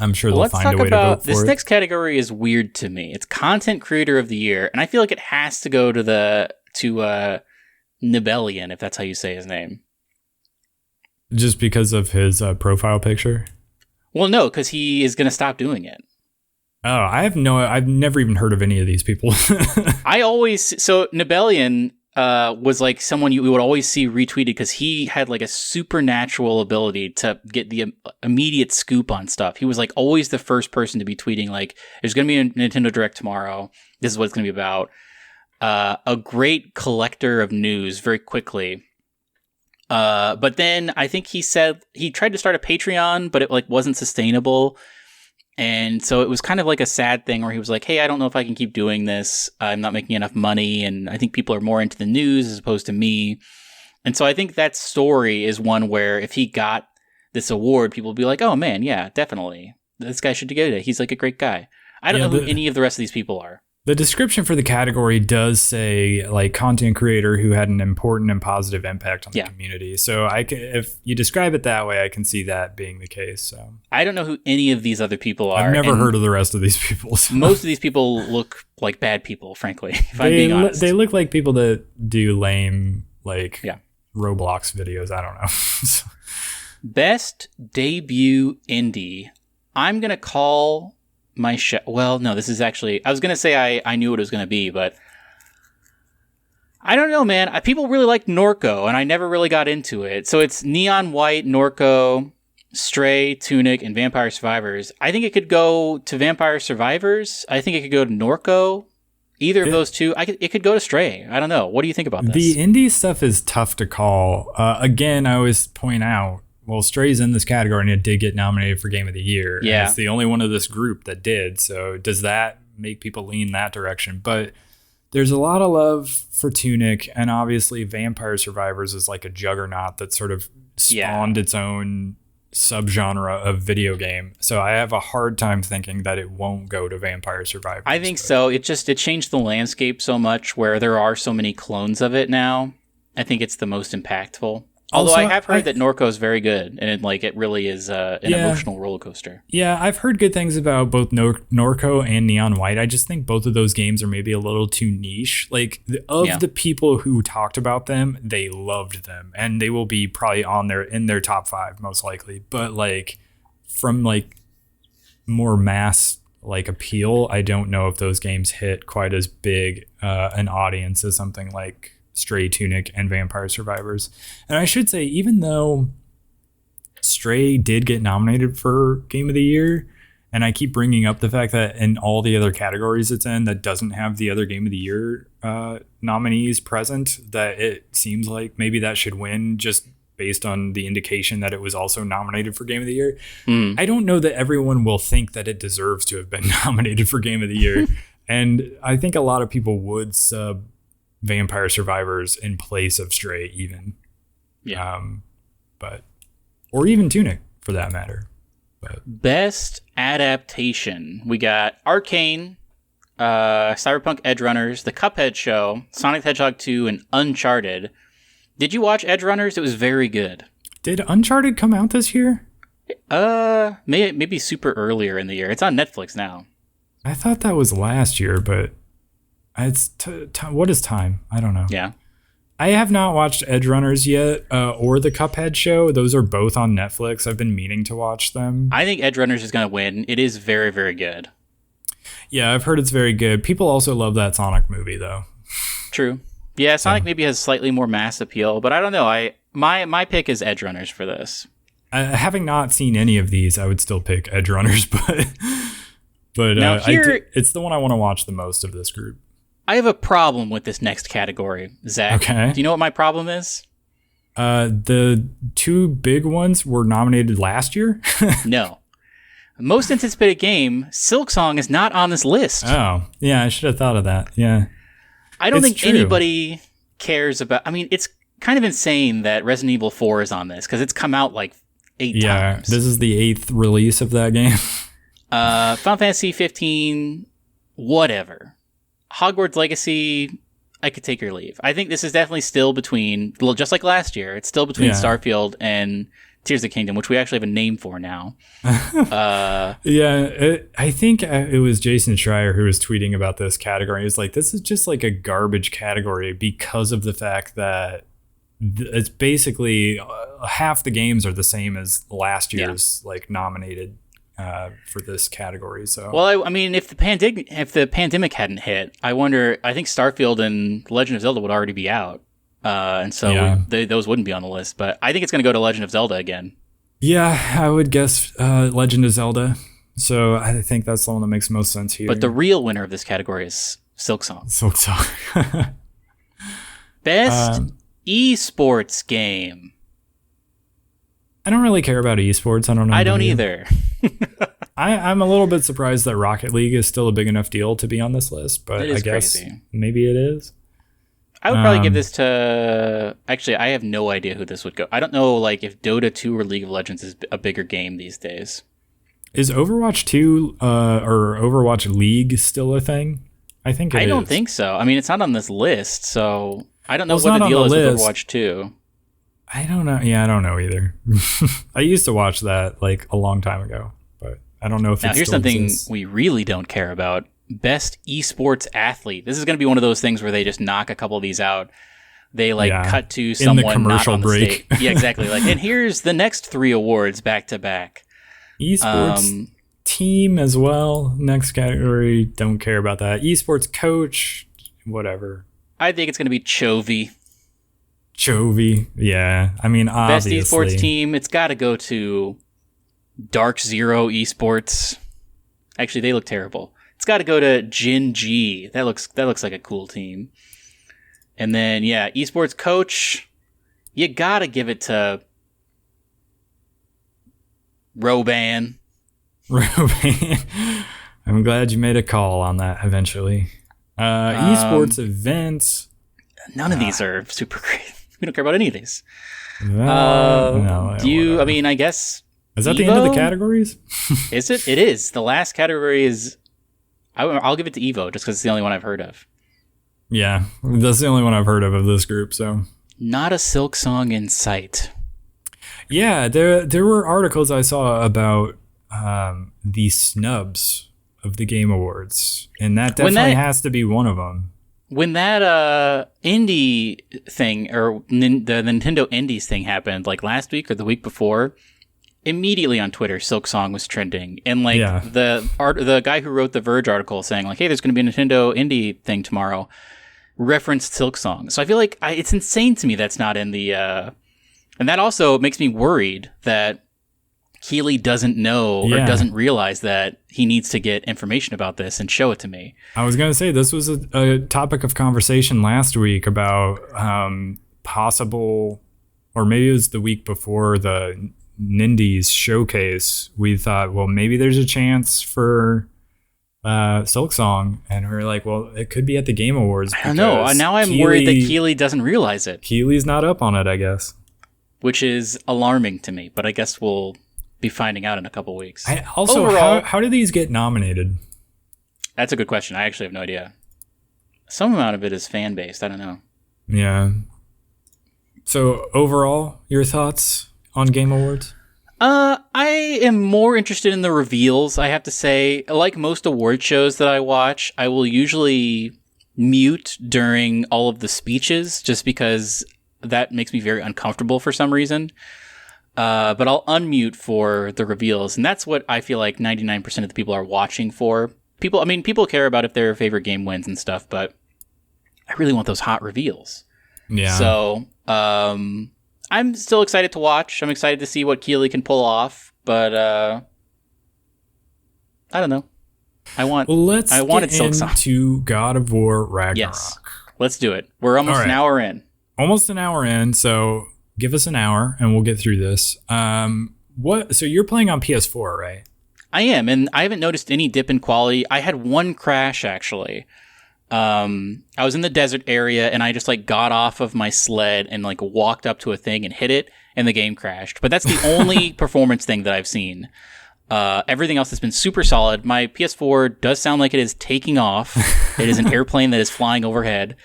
[SPEAKER 2] I'm sure they'll find a way to vote for it.
[SPEAKER 1] This next category is weird to me. It's Content Creator of the Year, and I feel like it has to go to Nibelian, if that's how you say his name.
[SPEAKER 2] Just because of his profile picture?
[SPEAKER 1] Well, no, because he is going to stop doing it.
[SPEAKER 2] Oh, I've never even heard of any of these people.
[SPEAKER 1] So Nibelian was like someone you would always see retweeted because he had like a supernatural ability to get the immediate scoop on stuff. He was like always the first person to be tweeting like, there's going to be a Nintendo Direct tomorrow. This is what it's going to be about. A great collector of news very quickly. But then I think he said he tried to start a Patreon, but it like wasn't sustainable. And so it was kind of like a sad thing where he was like, hey, I don't know if I can keep doing this. I'm not making enough money. And I think people are more into the news as opposed to me. And so I think that story is one where if he got this award, people would be like, oh man, yeah, definitely. This guy should get it. He's like a great guy. I don't know who any of the rest of these people are.
[SPEAKER 2] The description for the category does say like content creator who had an important and positive impact on the community. So if you describe it that way, I can see that being the case. So
[SPEAKER 1] I don't know who any of these other people are.
[SPEAKER 2] I've never heard of the rest of these people. So.
[SPEAKER 1] Most of these people look like bad people, frankly, if I'm being honest.
[SPEAKER 2] They look like people that do lame like Roblox videos. I don't know.
[SPEAKER 1] Best debut indie. I'm going to call my well, no, this is actually, I was going to say I knew what it was going to be, but I don't know, man. People really like Norco, and I never really got into it. So it's Neon White, Norco, Stray, Tunic, and Vampire Survivors. I think it could go to Vampire Survivors. I think it could go to Norco. Either of those two. It could go to Stray. I don't know. What do you think about this?
[SPEAKER 2] The indie stuff is tough to call. Again, I always point out, well, Stray's in this category and it did get nominated for Game of the Year. Yeah. And it's the only one of this group that did. So does that make people lean that direction? But there's a lot of love for Tunic, and obviously Vampire Survivors is like a juggernaut that sort of spawned its own subgenre of video game. So I have a hard time thinking that it won't go to Vampire Survivors.
[SPEAKER 1] I think so. It changed the landscape so much where there are so many clones of it now. I think it's the most impactful. Although I have heard that Norco is very good, and it really is an emotional roller coaster.
[SPEAKER 2] Yeah, I've heard good things about both Norco and Neon White. I just think both of those games are maybe a little too niche. Like the people who talked about them, they loved them, and they will be probably in their top 5 most likely. But from more mass appeal, I don't know if those games hit quite as big an audience as something like Stray, Tunic, and Vampire Survivors. And I should say, even though Stray did get nominated for Game of the Year. And I keep bringing up the fact that in all the other categories it's in that doesn't have the other Game of the Year nominees present, that it seems like maybe that should win just based on the indication that it was also nominated for Game of the Year. I don't know that everyone will think that it deserves to have been nominated for Game of the Year. And I think a lot of people would sub Vampire Survivors in place of Stray even.
[SPEAKER 1] Yeah.
[SPEAKER 2] Or even Tunic for that matter.
[SPEAKER 1] Best adaptation. We got Arcane, Cyberpunk Edgerunners, The Cuphead Show, Sonic the Hedgehog 2, and Uncharted. Did you watch Edgerunners? It was very good. Did
[SPEAKER 2] Uncharted come out this year?
[SPEAKER 1] Maybe super earlier in the year. It's on Netflix now.
[SPEAKER 2] I thought that was last year, but it's what is time? I don't know.
[SPEAKER 1] Yeah.
[SPEAKER 2] I have not watched Edgerunners yet, or The Cuphead Show. Those are both on Netflix. I've been meaning to watch them.
[SPEAKER 1] I think Edgerunners is going to win. It is very, very good.
[SPEAKER 2] Yeah, I've heard it's very good. People also love that Sonic movie, though.
[SPEAKER 1] True. Yeah, Sonic maybe has slightly more mass appeal, but I don't know. My pick is Edgerunners for this.
[SPEAKER 2] Having not seen any of these, I would still pick Edgerunners, but
[SPEAKER 1] now
[SPEAKER 2] it's the one I want to watch the most of this group.
[SPEAKER 1] I have a problem with this next category, Zach.
[SPEAKER 2] Okay.
[SPEAKER 1] Do you know what my problem is?
[SPEAKER 2] The two big ones were nominated last year?
[SPEAKER 1] No. Most anticipated game, Silksong, is not on this list.
[SPEAKER 2] Oh, yeah, I should have thought of that. Yeah.
[SPEAKER 1] I don't think anybody cares about... I mean, it's kind of insane that Resident Evil 4 is on this, because it's come out like 8 times.
[SPEAKER 2] Yeah, this is the 8th release of that game.
[SPEAKER 1] Final Fantasy 15, whatever. Hogwarts Legacy, I could take your leave. I think this is definitely still between, well, just like last year, it's still between Starfield and Tears of the Kingdom, which we actually have a name for now.
[SPEAKER 2] I think it was Jason Schreier who was tweeting about this category. He was like, this is just like a garbage category because of the fact that it's basically half the games are the same as last year's like nominated for this category. So
[SPEAKER 1] well, I mean, if the pandemic hadn't hit, I think Starfield and Legend of Zelda would already be out, and so those wouldn't be on the list. But I think it's going to go to Legend of Zelda again.
[SPEAKER 2] Yeah, I would guess Legend of Zelda. So I think that's the one that makes most sense here.
[SPEAKER 1] But the real winner of this category is Silksong. Best esports game.
[SPEAKER 2] I don't really care about esports. I don't know.
[SPEAKER 1] I don't either.
[SPEAKER 2] I'm a little bit surprised that Rocket League is still a big enough deal to be on this list, but I guess maybe it is.
[SPEAKER 1] I would probably give this to... Actually, I have no idea who this would go. I don't know like if Dota 2 or League of Legends is a bigger game these days.
[SPEAKER 2] Is Overwatch 2 or Overwatch League still a thing? I think it is.
[SPEAKER 1] I don't think so. I mean, it's not on this list, so I don't know what the deal is with Overwatch 2.
[SPEAKER 2] I don't know. Yeah, I don't know either. I used to watch that like a long time ago, but I don't know if
[SPEAKER 1] now, here's something we really don't care about. Best esports athlete. This is going to be one of those things where they just knock a couple of these out. They cut to someone
[SPEAKER 2] in the commercial
[SPEAKER 1] not on the
[SPEAKER 2] break.
[SPEAKER 1] stage. Yeah, exactly. And here's the next 3 awards back to back.
[SPEAKER 2] Esports team as well. Next category. Don't care about that. Esports coach. Whatever.
[SPEAKER 1] I think it's going to be Chovy.
[SPEAKER 2] Yeah. I mean, obviously.
[SPEAKER 1] Best esports team. It's got to go to Dark Zero Esports. Actually, they look terrible. It's got to go to Jin G. That looks like a cool team. And then, esports coach, you got to give it to Roban.
[SPEAKER 2] I'm glad you made a call on that eventually. Esports events.
[SPEAKER 1] None of these are super great. We don't care about any of these.
[SPEAKER 2] No.
[SPEAKER 1] I mean, I guess...
[SPEAKER 2] Is that Evo? The end of the categories?
[SPEAKER 1] Is it? It is. The last category is... I'll give it to Evo just because it's the only one I've heard of.
[SPEAKER 2] Yeah, that's the only one I've heard of this group, so...
[SPEAKER 1] Not a Silksong in sight.
[SPEAKER 2] Yeah, there were articles I saw about the snubs of the Game Awards, and that definitely has to be one of them.
[SPEAKER 1] When that indie thing, or the Nintendo Indies thing happened, like last week or the week before... Immediately on Twitter, Silksong was trending, and the guy who wrote the Verge article saying like, "Hey, there's going to be a Nintendo indie thing tomorrow," referenced Silksong. So I feel like it's insane to me that's not in the, and that also makes me worried that Keeley doesn't know or doesn't realize that he needs to get information about this and show it to me.
[SPEAKER 2] I was going to say, this was a topic of conversation last week about possible, or maybe it was the week before the Nindies showcase. We thought, well, maybe there's a chance for Silksong, and we were like, well, it could be at the Game Awards.
[SPEAKER 1] I don't know. Now I'm worried that Keeley doesn't realize it.
[SPEAKER 2] Keeley's not up on it, I guess.
[SPEAKER 1] Which is alarming to me, but I guess we'll be finding out in a couple weeks.
[SPEAKER 2] Also, how do these get nominated?
[SPEAKER 1] That's a good question. I actually have no idea. Some amount of it is fan-based. I don't know.
[SPEAKER 2] Yeah. So, overall, your thoughts on Game Awards?
[SPEAKER 1] I am more interested in the reveals, I have to say. Like most award shows that I watch, I will usually mute during all of the speeches just because that makes me very uncomfortable for some reason. But I'll unmute for the reveals, and that's what I feel like 99% of the people are watching for. People care about if their favorite game wins and stuff, but I really want those hot reveals.
[SPEAKER 2] Yeah.
[SPEAKER 1] So, I'm still excited to watch. I'm excited to see what Keeley can pull off, but I don't know.
[SPEAKER 2] Let's get into God of War Ragnarok.
[SPEAKER 1] Yes, let's do it. We're almost an hour in.
[SPEAKER 2] Almost an hour in, so give us an hour and we'll get through this. So you're playing on PS4, right?
[SPEAKER 1] I am, and I haven't noticed any dip in quality. I had one crash, actually. I was in the desert area and I just got off of my sled and walked up to a thing and hit it and the game crashed. But that's the only performance thing that I've seen. Everything else has been super solid. My PS4 does sound like it is taking off. It is an airplane that is flying overhead.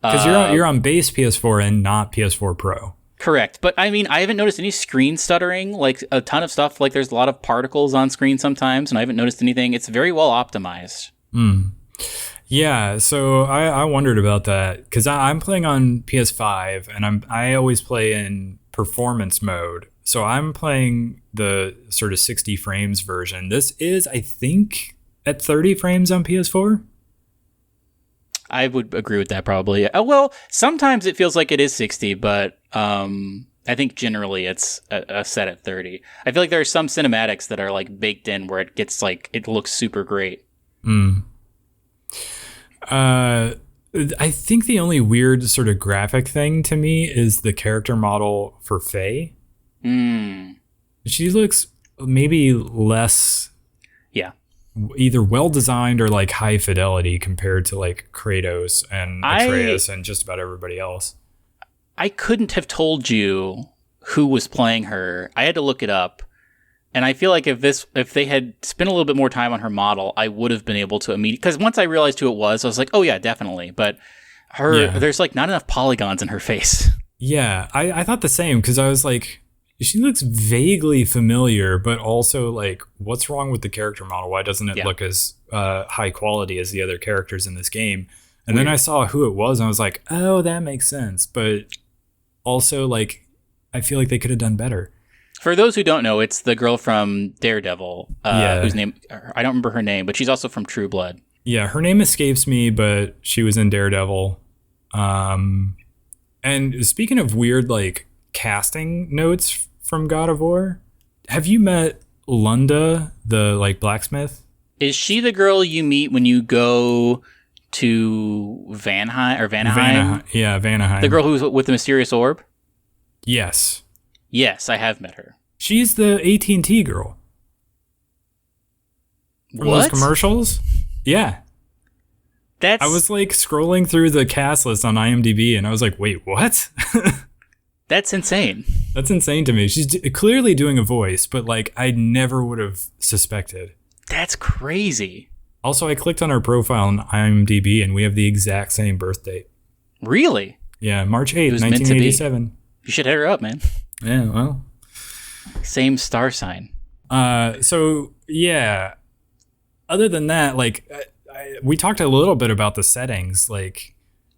[SPEAKER 2] Because you're on base PS4 and not PS4 Pro.
[SPEAKER 1] Correct. But I haven't noticed any screen stuttering, a ton of stuff. There's a lot of particles on screen sometimes and I haven't noticed anything. It's very well optimized.
[SPEAKER 2] Yeah, so I wondered about that because I'm playing on PS5 and I always play in performance mode. So I'm playing the sort of 60 frames version. This is, I think, at 30 frames on PS4.
[SPEAKER 1] I would agree with that probably. Well, sometimes it feels like it is 60, but I think generally it's a set at 30. I feel like there are some cinematics that are baked in where it gets it looks super great.
[SPEAKER 2] I think the only weird sort of graphic thing to me is the character model for Faye. She looks maybe less, either well designed or high fidelity compared to Kratos and Atreus and just about everybody else.
[SPEAKER 1] I couldn't have told you who was playing her. I had to look it up. And I feel like if they had spent a little bit more time on her model, I would have been able to immediately, because once I realized who it was, I was like, oh yeah, definitely. But there's not enough polygons in her face. Yeah,
[SPEAKER 2] I thought the same because I was like, she looks vaguely familiar, but also what's wrong with the character model? Why doesn't it look as high quality as the other characters in this game? And then I saw who it was and I was like, oh, that makes sense. But also I feel like they could have done better.
[SPEAKER 1] For those who don't know, it's the girl from Daredevil, whose name, I don't remember her name, but she's also from True Blood.
[SPEAKER 2] Yeah, her name escapes me, but she was in Daredevil. And speaking of weird, casting notes from God of War, have you met Lunda, the, blacksmith?
[SPEAKER 1] Is she the girl you meet when you go to Vanaheim?
[SPEAKER 2] Yeah, Vanaheim.
[SPEAKER 1] The girl who's with the mysterious orb?
[SPEAKER 2] Yes.
[SPEAKER 1] Yes, I have met her.
[SPEAKER 2] She's the AT&T girl. From those commercials? Yeah. I was scrolling through the cast list on IMDb and I was like, wait, what?
[SPEAKER 1] That's insane.
[SPEAKER 2] That's insane to me. She's clearly doing a voice, but I never would have suspected.
[SPEAKER 1] That's crazy.
[SPEAKER 2] Also, I clicked on her profile on IMDb and we have the exact same birth date.
[SPEAKER 1] Really?
[SPEAKER 2] Yeah, March 8th, 1987.
[SPEAKER 1] You should hit her up, man.
[SPEAKER 2] Yeah, well.
[SPEAKER 1] Same star sign.
[SPEAKER 2] So, yeah. Other than that, we talked a little bit about the settings,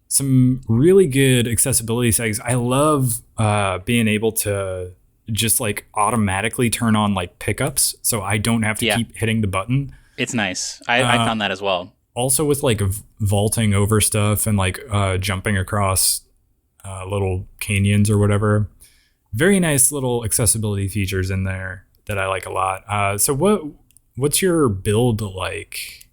[SPEAKER 2] some really good accessibility settings. I love being able to just automatically turn on pickups so I don't have to keep hitting the button.
[SPEAKER 1] It's nice. I found that as well.
[SPEAKER 2] Also with vaulting over stuff and jumping across little canyons or whatever. Very nice little accessibility features in there. that I like a lot. So what's your build like?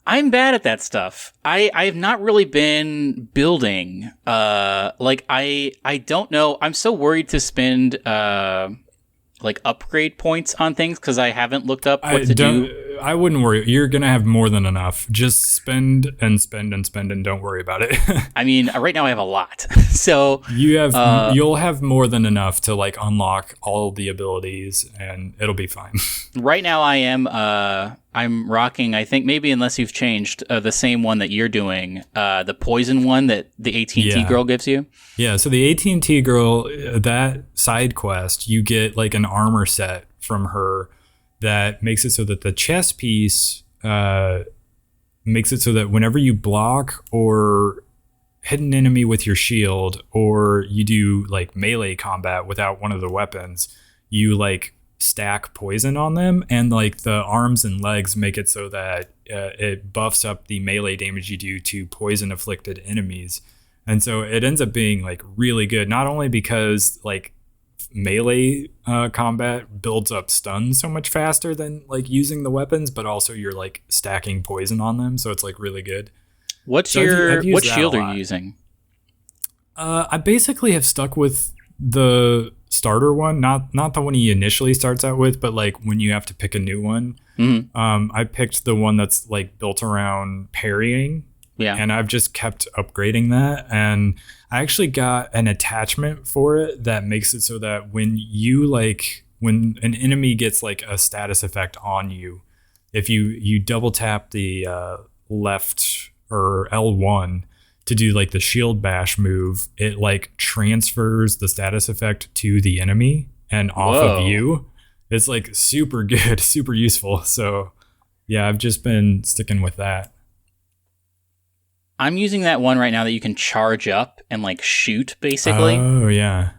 [SPEAKER 1] I'm bad at that stuff. I've not really been building. I don't know. I'm so worried to spend like upgrade points on things because I haven't looked up what to do.
[SPEAKER 2] I wouldn't worry. You're gonna have more than enough. Just spend and spend and spend and don't worry about it.
[SPEAKER 1] I mean, right now I have a lot, so
[SPEAKER 2] you'll have more than enough to like unlock all the abilities, and it'll be fine.
[SPEAKER 1] Right now I'm rocking. I think maybe unless you've changed the same one that you're doing, the poison one that the AT&T girl gives you.
[SPEAKER 2] Yeah. So the AT&T girl, that side quest, you get like an armor set from her that makes it so that the chest piece makes it so that whenever you block or hit an enemy with your shield, or you do like melee combat without one of the weapons, you like stack poison on them, and like the arms and legs make it so that it buffs up the melee damage you do to poison afflicted enemies. And so it ends up being like really good, not only because like melee combat builds up stuns so much faster than like using the weapons, but also you're like stacking poison on them, so it's like really good.
[SPEAKER 1] What shield are you using?
[SPEAKER 2] I basically have stuck with the starter one, not the one he initially starts out with, but like when you have to pick a new one. Mm-hmm. I picked the one that's like built around parrying. Yeah. And I've just kept upgrading that, and I actually got an attachment for it that makes it so that when an enemy gets like a status effect on you, if you double tap the left or L1 to do like the shield bash move, it like transfers the status effect to the enemy and off of you. It's like super good, super useful. So yeah, I've just been sticking with that.
[SPEAKER 1] I'm using that one right now that you can charge up and like shoot basically.
[SPEAKER 2] Oh yeah.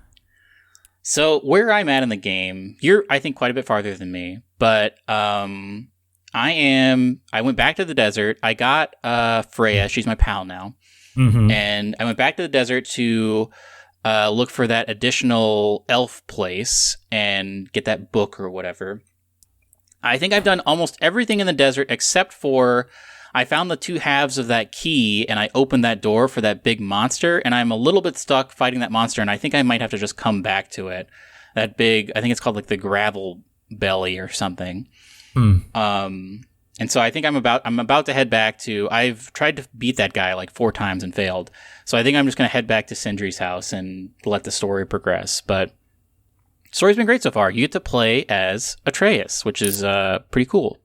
[SPEAKER 1] So where I'm at in the game, you're I think quite a bit farther than me, but I went back to the desert. I got Freya, she's my pal now. Mm-hmm. And I went back to the desert to look for that additional elf place and get that book or whatever. I think I've done almost everything in the desert except for I found the two halves of that key and I opened that door for that big monster, and I'm a little bit stuck fighting that monster, and I think I might have to just come back to it. That big, I think it's called like the gravel belly or something. And so I think I'm about to head back to, I've tried to beat that guy like 4 times and failed. So I think I'm just going to head back to Sindri's house and let the story progress. But the story's been great so far. You get to play as Atreus, which is pretty cool.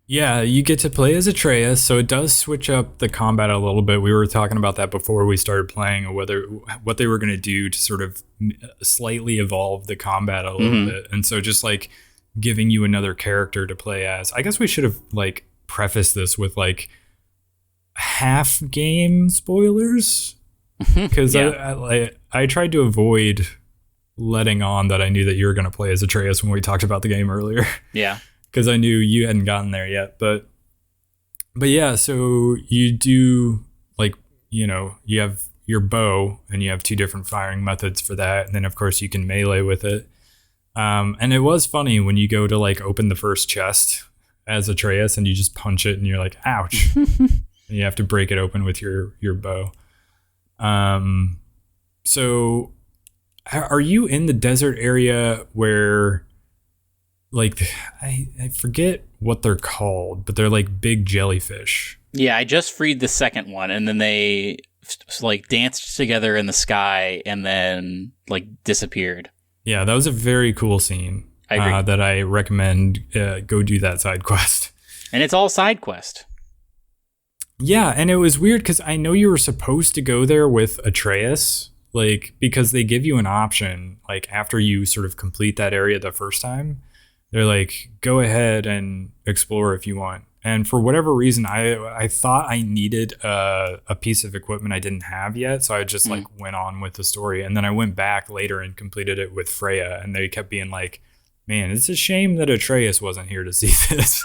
[SPEAKER 2] Yeah, you get to play as Atreus, so it does switch up the combat a little bit. We were talking about that before we started playing, what they were going to do to sort of slightly evolve the combat a little bit. And so just like giving you another character to play as. I guess we should have like prefaced this with like half game spoilers, because I tried to avoid letting on that I knew that you were going to play as Atreus when we talked about the game earlier.
[SPEAKER 1] Yeah.
[SPEAKER 2] Because I knew you hadn't gotten there yet. But yeah, so you do like, you have your bow and you have 2 different firing methods for that. And then of course you can melee with it. And it was funny when you go to like open the first chest as Atreus and you just punch it and you're like, ouch. And you have to break it open with your bow. So are you in the desert area where like, I forget what they're called, but they're like big jellyfish?
[SPEAKER 1] Yeah, I just freed the second one, and then they like danced together in the sky and then like disappeared.
[SPEAKER 2] Yeah, that was a very cool scene.
[SPEAKER 1] I agree.
[SPEAKER 2] That I recommend go do that side quest.
[SPEAKER 1] And it's all side quest.
[SPEAKER 2] Yeah, and it was weird because I know you were supposed to go there with Atreus, like because they give you an option, like after you sort of complete that area the first time. They're like, go ahead and explore if you want. And for whatever reason, I thought I needed a piece of equipment I didn't have yet. So I just like went on with the story. And then I went back later and completed it with Freya. And they kept being like, man, it's a shame that Atreus wasn't here to see this.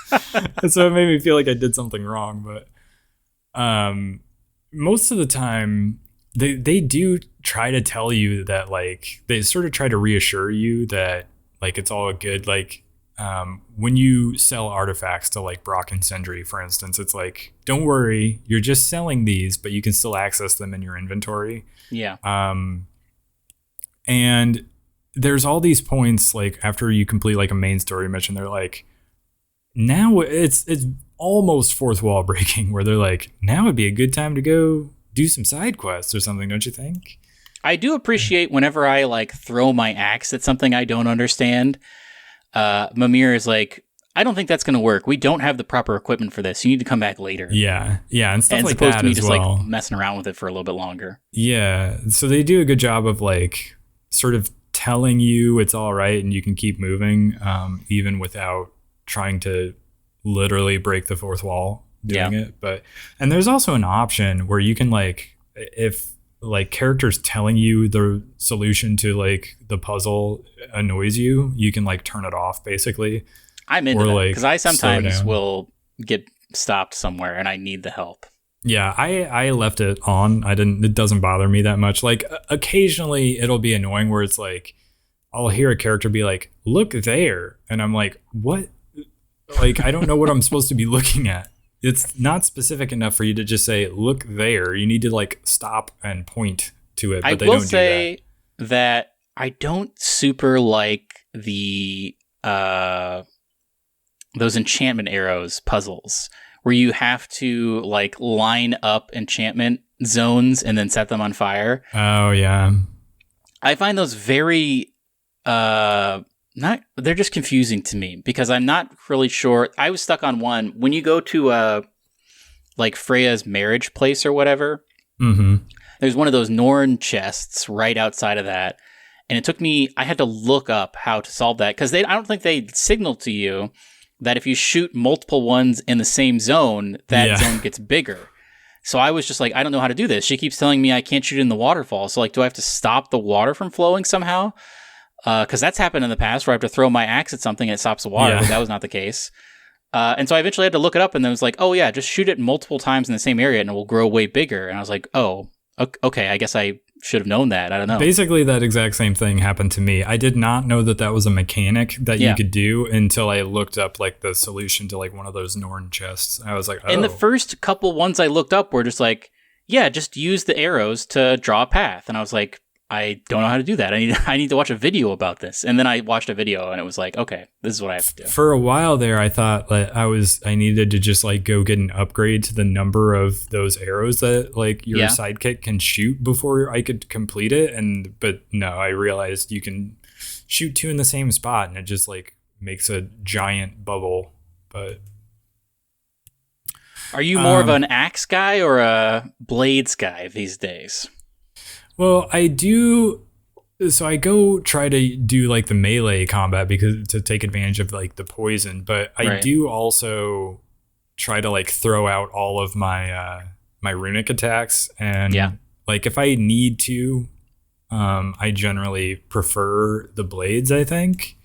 [SPEAKER 2] And so it made me feel like I did something wrong. But most of the time, they do try to tell you that like, they sort of try to reassure you that Like it's all good. Like when you sell artifacts to like Brock and Sindri, for instance, it's like, don't worry, you're just selling these, but you can still access them in your inventory.
[SPEAKER 1] Yeah.
[SPEAKER 2] And there's all these points like after you complete like a main story mission, they're like, now it's almost fourth wall breaking where they're like, now would be a good time to go do some side quests or something, don't you think?
[SPEAKER 1] I do appreciate whenever I like throw my axe at something I don't understand. Mimir is like, I don't think that's going to work. We don't have the proper equipment for this. You need to come back later.
[SPEAKER 2] Yeah, and stuff
[SPEAKER 1] and
[SPEAKER 2] like
[SPEAKER 1] supposed
[SPEAKER 2] that
[SPEAKER 1] to me
[SPEAKER 2] as
[SPEAKER 1] just
[SPEAKER 2] well.
[SPEAKER 1] like messing around with it for a little bit longer.
[SPEAKER 2] Yeah, so they do a good job of like sort of telling you it's all right and you can keep moving, even without trying to literally break the fourth wall doing it. And there's also an option where you can like, if like characters telling you the solution to like the puzzle annoys you, you can like turn it off basically.
[SPEAKER 1] I'm into that because I sometimes
[SPEAKER 2] down.
[SPEAKER 1] will get stopped somewhere and I need the help.
[SPEAKER 2] Yeah, I left it on. It doesn't bother me that much. Like occasionally it'll be annoying where it's like I'll hear a character be like, look there, and I'm like, what? Like I don't know what I'm supposed to be looking at. It's not specific enough for you to just say, look there. You need to like stop and point to it. But they don't do that. I will say
[SPEAKER 1] that I don't super like the those enchantment arrows puzzles where you have to like line up enchantment zones and then set them on fire.
[SPEAKER 2] Oh yeah.
[SPEAKER 1] I find those very they're just confusing to me because I'm not really sure. I was stuck on one. When you go to like Freya's marriage place or whatever, there's one of those Norn chests right outside of that. And it took me, I had to look up how to solve that because I don't think they signal to you that if you shoot multiple ones in the same zone, that zone gets bigger. So I was just like, I don't know how to do this. She keeps telling me I can't shoot in the waterfall. So like, do I have to stop the water from flowing somehow? Because that's happened in the past where I have to throw my axe at something and it stops the water, but that was not the case. And so I eventually had to look it up and then it was like, oh yeah, just shoot it multiple times in the same area and it will grow way bigger. And I was like, oh, okay, I guess I should have known that. I don't know.
[SPEAKER 2] Basically, that exact same thing happened to me. I did not know that was a mechanic that you could do until I looked up like the solution to like one of those Norn chests. I was like, oh.
[SPEAKER 1] And the first couple ones I looked up were just like, yeah, just use the arrows to draw a path. And I was like, I don't know how to do that. I need to watch a video about this. And then I watched a video and it was like, okay, this is what I have to do.
[SPEAKER 2] For a while there, I thought that I needed to just like go get an upgrade to the number of those arrows that like your sidekick can shoot before I could complete it. But no, I realized you can shoot two in the same spot and it just like makes a giant bubble. But
[SPEAKER 1] are you more of an axe guy or a blades guy these days?
[SPEAKER 2] Well, I do. So I go try to do like the melee combat because to take advantage of like the poison, but I do also try to like throw out all of my my runic attacks and like if I need to, I generally prefer the blades, I think.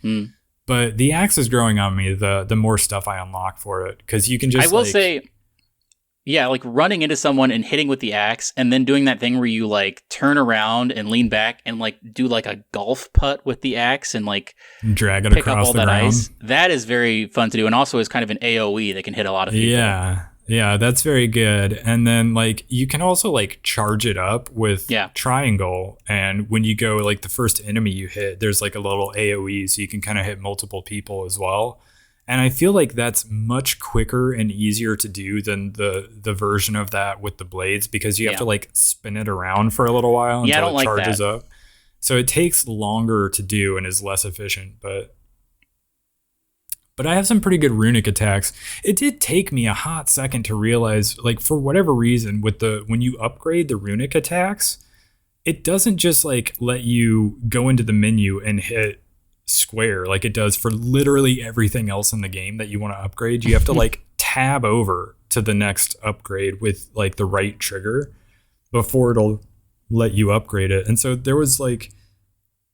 [SPEAKER 2] But the axe is growing on me the more stuff I unlock for it because you can just.
[SPEAKER 1] I will say. Yeah, like running into someone and hitting with the axe and then doing that thing where you like turn around and lean back and like do like a golf putt with the axe and like
[SPEAKER 2] drag it
[SPEAKER 1] pick
[SPEAKER 2] across
[SPEAKER 1] up all
[SPEAKER 2] the
[SPEAKER 1] that
[SPEAKER 2] ground.
[SPEAKER 1] ice. That is very fun to do and also is kind of an AoE that can hit a lot of people.
[SPEAKER 2] Yeah, that's very good. And then like you can also like charge it up with triangle, and when you go like the first enemy you hit, there's like a little AoE so you can kind of hit multiple people as well. And I feel like that's much quicker and easier to do than the version of that with the blades because you have to like spin it around for a little while until it charges up. So it takes longer to do and is less efficient, but I have some pretty good runic attacks. It did take me a hot second to realize, like for whatever reason, when you upgrade the runic attacks, it doesn't just like let you go into the menu and hit square like it does for literally everything else in the game that you want to upgrade. You have to like tab over to the next upgrade with like the right trigger before it'll let you upgrade it. And so there was like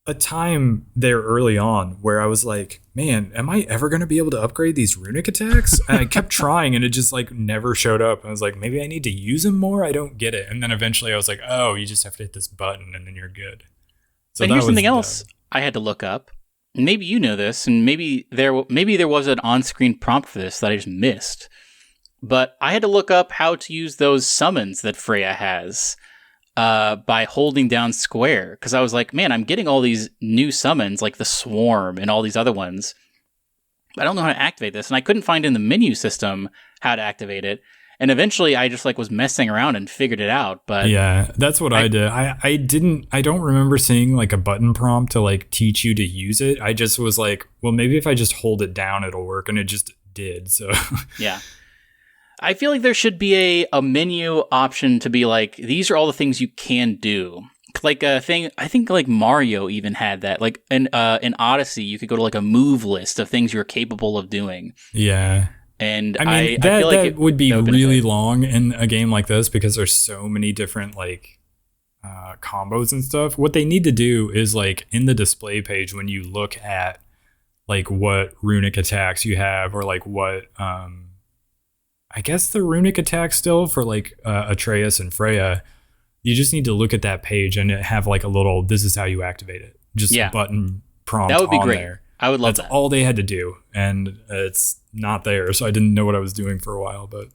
[SPEAKER 2] a time there early on where I was like, man, am I ever going to be able to upgrade these runic attacks? And I kept trying and it just like never showed up. I was like, maybe I need to use them more. I don't get it. And then eventually I was like, oh, you just have to hit this button and then you're good. So
[SPEAKER 1] and here's something else I had to look up. maybe you know this, and maybe there was an on-screen prompt for this that I just missed. But I had to look up how to use those summons that Freya has by holding down square, because I was like, man, I'm getting all these new summons like the Swarm and all these other ones. I don't know how to activate this, and I couldn't find in the menu system how to activate it. And eventually I just like was messing around and figured it out. But
[SPEAKER 2] yeah, that's what I did. I don't remember seeing like a button prompt to like teach you to use it. I just was like, well, maybe if I just hold it down, it'll work. And it just did. So
[SPEAKER 1] yeah. I feel like there should be a menu option to be like, these are all the things you can do. Like a thing, I think like Mario even had that. Like in Odyssey, you could go to like a move list of things you're capable of doing.
[SPEAKER 2] Yeah.
[SPEAKER 1] And
[SPEAKER 2] I mean,
[SPEAKER 1] I feel like
[SPEAKER 2] it would be really long in a game like this because there's so many different like combos and stuff. What they need to do is like in the display page when you look at like what runic attacks you have, or like what I guess the runic attack still for like Atreus and Freya. You just need to look at that page and have like a little, this is how you activate it. Just a button prompt
[SPEAKER 1] that would be
[SPEAKER 2] on
[SPEAKER 1] great.
[SPEAKER 2] there.
[SPEAKER 1] I would love
[SPEAKER 2] That's
[SPEAKER 1] that.
[SPEAKER 2] all they had to do. And it's not there. So I didn't know what I was doing for a while. But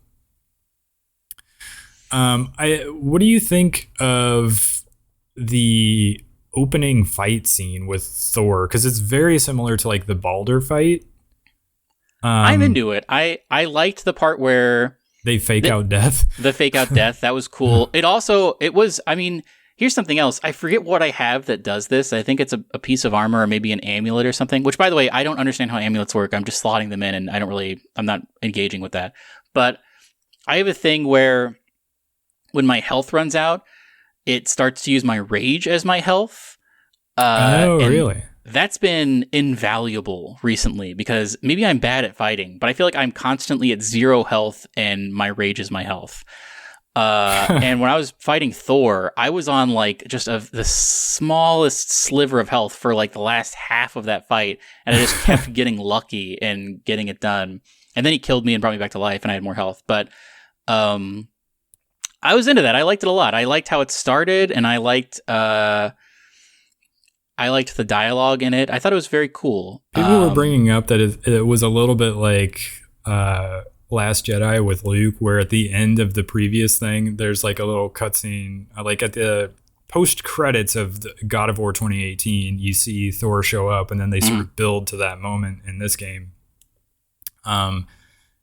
[SPEAKER 2] what do you think of the opening fight scene with Thor? Because it's very similar to like the Baldur fight.
[SPEAKER 1] I'm into it. I liked the part where
[SPEAKER 2] they fake out death.
[SPEAKER 1] The fake out death. That was cool. I mean, here's something else. I forget what I have that does this. I think it's a piece of armor or maybe an amulet or something, which by the way, I don't understand how amulets work. I'm just slotting them in and I'm not engaging with that. But I have a thing where when my health runs out, it starts to use my rage as my health.
[SPEAKER 2] Really?
[SPEAKER 1] That's been invaluable recently because maybe I'm bad at fighting, but I feel like I'm constantly at 0 health and my rage is my health. And when I was fighting Thor, I was on like just the smallest sliver of health for like the last half of that fight. And I just kept getting lucky and getting it done. And then he killed me and brought me back to life and I had more health. But I was into that. I liked it a lot. I liked how it started and I liked the dialogue in it. I thought it was very cool.
[SPEAKER 2] People were bringing up that it was a little bit like Last Jedi with Luke, where at the end of the previous thing, there's like a little cutscene, like at the post credits of the God of War 2018, you see Thor show up, and then they sort of build to that moment in this game. And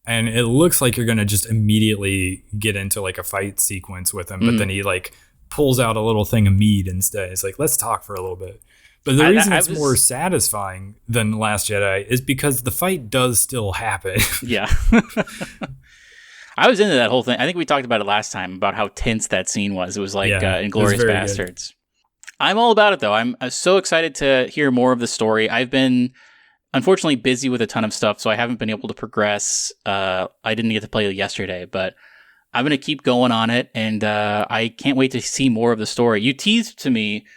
[SPEAKER 2] it looks like you're gonna just immediately get into like a fight sequence with him, but then he like pulls out a little thing of mead instead. It's like, let's talk for a little bit. But the reason it's more satisfying than Last Jedi is because the fight does still happen.
[SPEAKER 1] Yeah. I was into that whole thing. I think we talked about it last time, about how tense that scene was. It was like Inglourious Bastards. Good. I'm all about it, though. I'm so excited to hear more of the story. I've been, unfortunately, busy with a ton of stuff, so I haven't been able to progress. I didn't get to play it yesterday, but I'm going to keep going on it, and I can't wait to see more of the story. You teased to me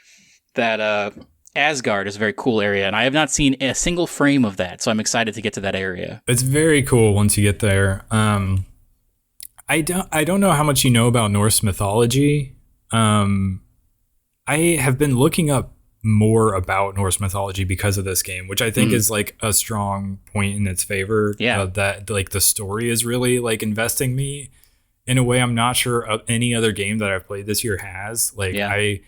[SPEAKER 1] that Asgard is a very cool area, and I have not seen a single frame of that, so I'm excited to get to that area.
[SPEAKER 2] It's very cool once you get there. I don't know how much you know about Norse mythology. I have been looking up more about Norse mythology because of this game, which I think is like a strong point in its favor.
[SPEAKER 1] Yeah,
[SPEAKER 2] that like the story is really like investing me in a way I'm not sure any other game that I've played this year has. Like I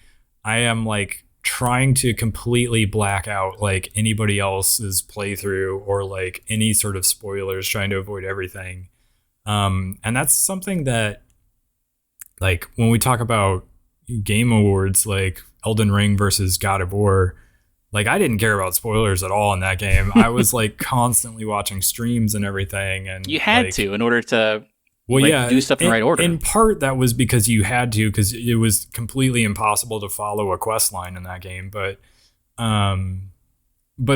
[SPEAKER 2] am like trying to completely black out like anybody else's playthrough or like any sort of spoilers, trying to avoid everything. And that's something that, like, when we talk about game awards, like Elden Ring versus God of War, like I didn't care about spoilers at all in that game. I was like constantly watching streams and everything, and
[SPEAKER 1] you had
[SPEAKER 2] like,
[SPEAKER 1] to in order to
[SPEAKER 2] do
[SPEAKER 1] stuff in the right order.
[SPEAKER 2] In part, that was because you had to, because it was completely impossible to follow a quest line in that game. But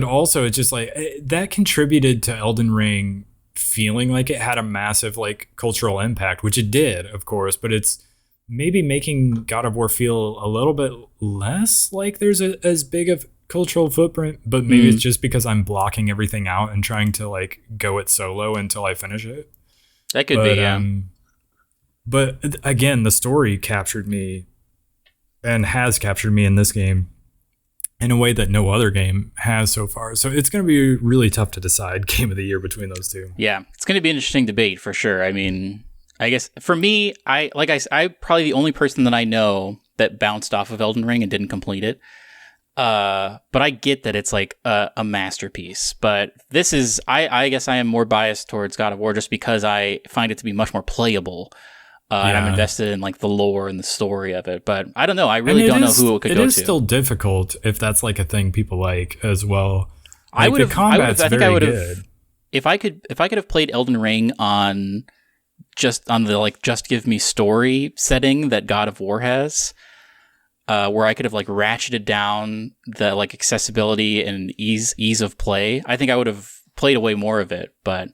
[SPEAKER 2] also it's just like that contributed to Elden Ring feeling like it had a massive like cultural impact, which it did, of course. But it's maybe making God of War feel a little bit less like there's as big of cultural footprint. But maybe it's just because I'm blocking everything out and trying to like go it solo until I finish it.
[SPEAKER 1] That could be, yeah.
[SPEAKER 2] But again, the story captured me and has captured me in this game. in a way that no other game has so far. So it's going to be really tough to decide game of the year between those two.
[SPEAKER 1] Yeah, it's going to be an interesting debate for sure. I mean, I guess for me, I'm probably the only person that I know that bounced off of Elden Ring and didn't complete it. But I get that it's like a masterpiece. But this is, I guess I am more biased towards God of War just because I find it to be much more playable. And I'm invested in like the lore and the story of it. But I don't know. I really don't know who it could go to.
[SPEAKER 2] It is still difficult if that's like a thing people like as well. Like,
[SPEAKER 1] I think good. If I could have played Elden Ring on the like just give me story setting that God of War has, where I could have like ratcheted down the like accessibility and ease of play, I think I would have played away more of it. But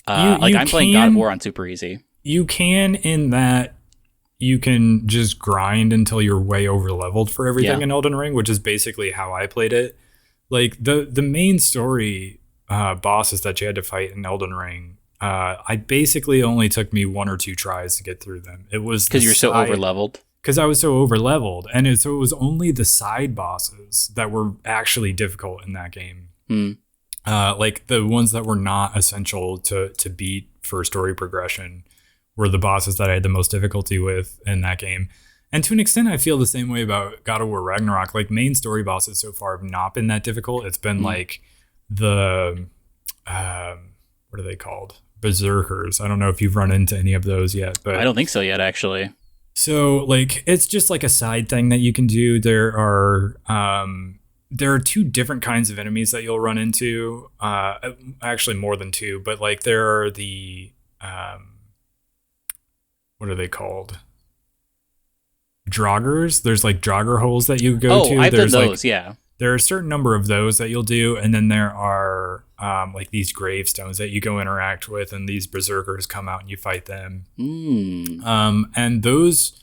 [SPEAKER 1] I'm playing God of War on super easy.
[SPEAKER 2] You can, in that you can just grind until you're way over leveled for everything in Elden Ring, which is basically how I played it. Like the main story bosses that you had to fight in Elden Ring, I basically only took me 1 or 2 tries to get through them. It was
[SPEAKER 1] because you're so over leveled.
[SPEAKER 2] Because I was so over leveled, and so it was only the side bosses that were actually difficult in that game. Like the ones that were not essential to beat for story progression were the bosses that I had the most difficulty with in that game. And to an extent, I feel the same way about God of War Ragnarok. Like, main story bosses so far have not been that difficult. It's been like the, what are they called? Berserkers. I don't know if you've run into any of those yet, but
[SPEAKER 1] I don't think so yet, actually.
[SPEAKER 2] So like, it's just like a side thing that you can do. There are 2 different kinds of enemies that you'll run into. Actually more than 2, but like there are the, what are they called? Draugrs. There's like Draugr holes that you go to.
[SPEAKER 1] I've
[SPEAKER 2] There's
[SPEAKER 1] done those, yeah.
[SPEAKER 2] There are a certain number of those that you'll do, and then there are like these gravestones that you go interact with, and these berserkers come out and you fight them. And those,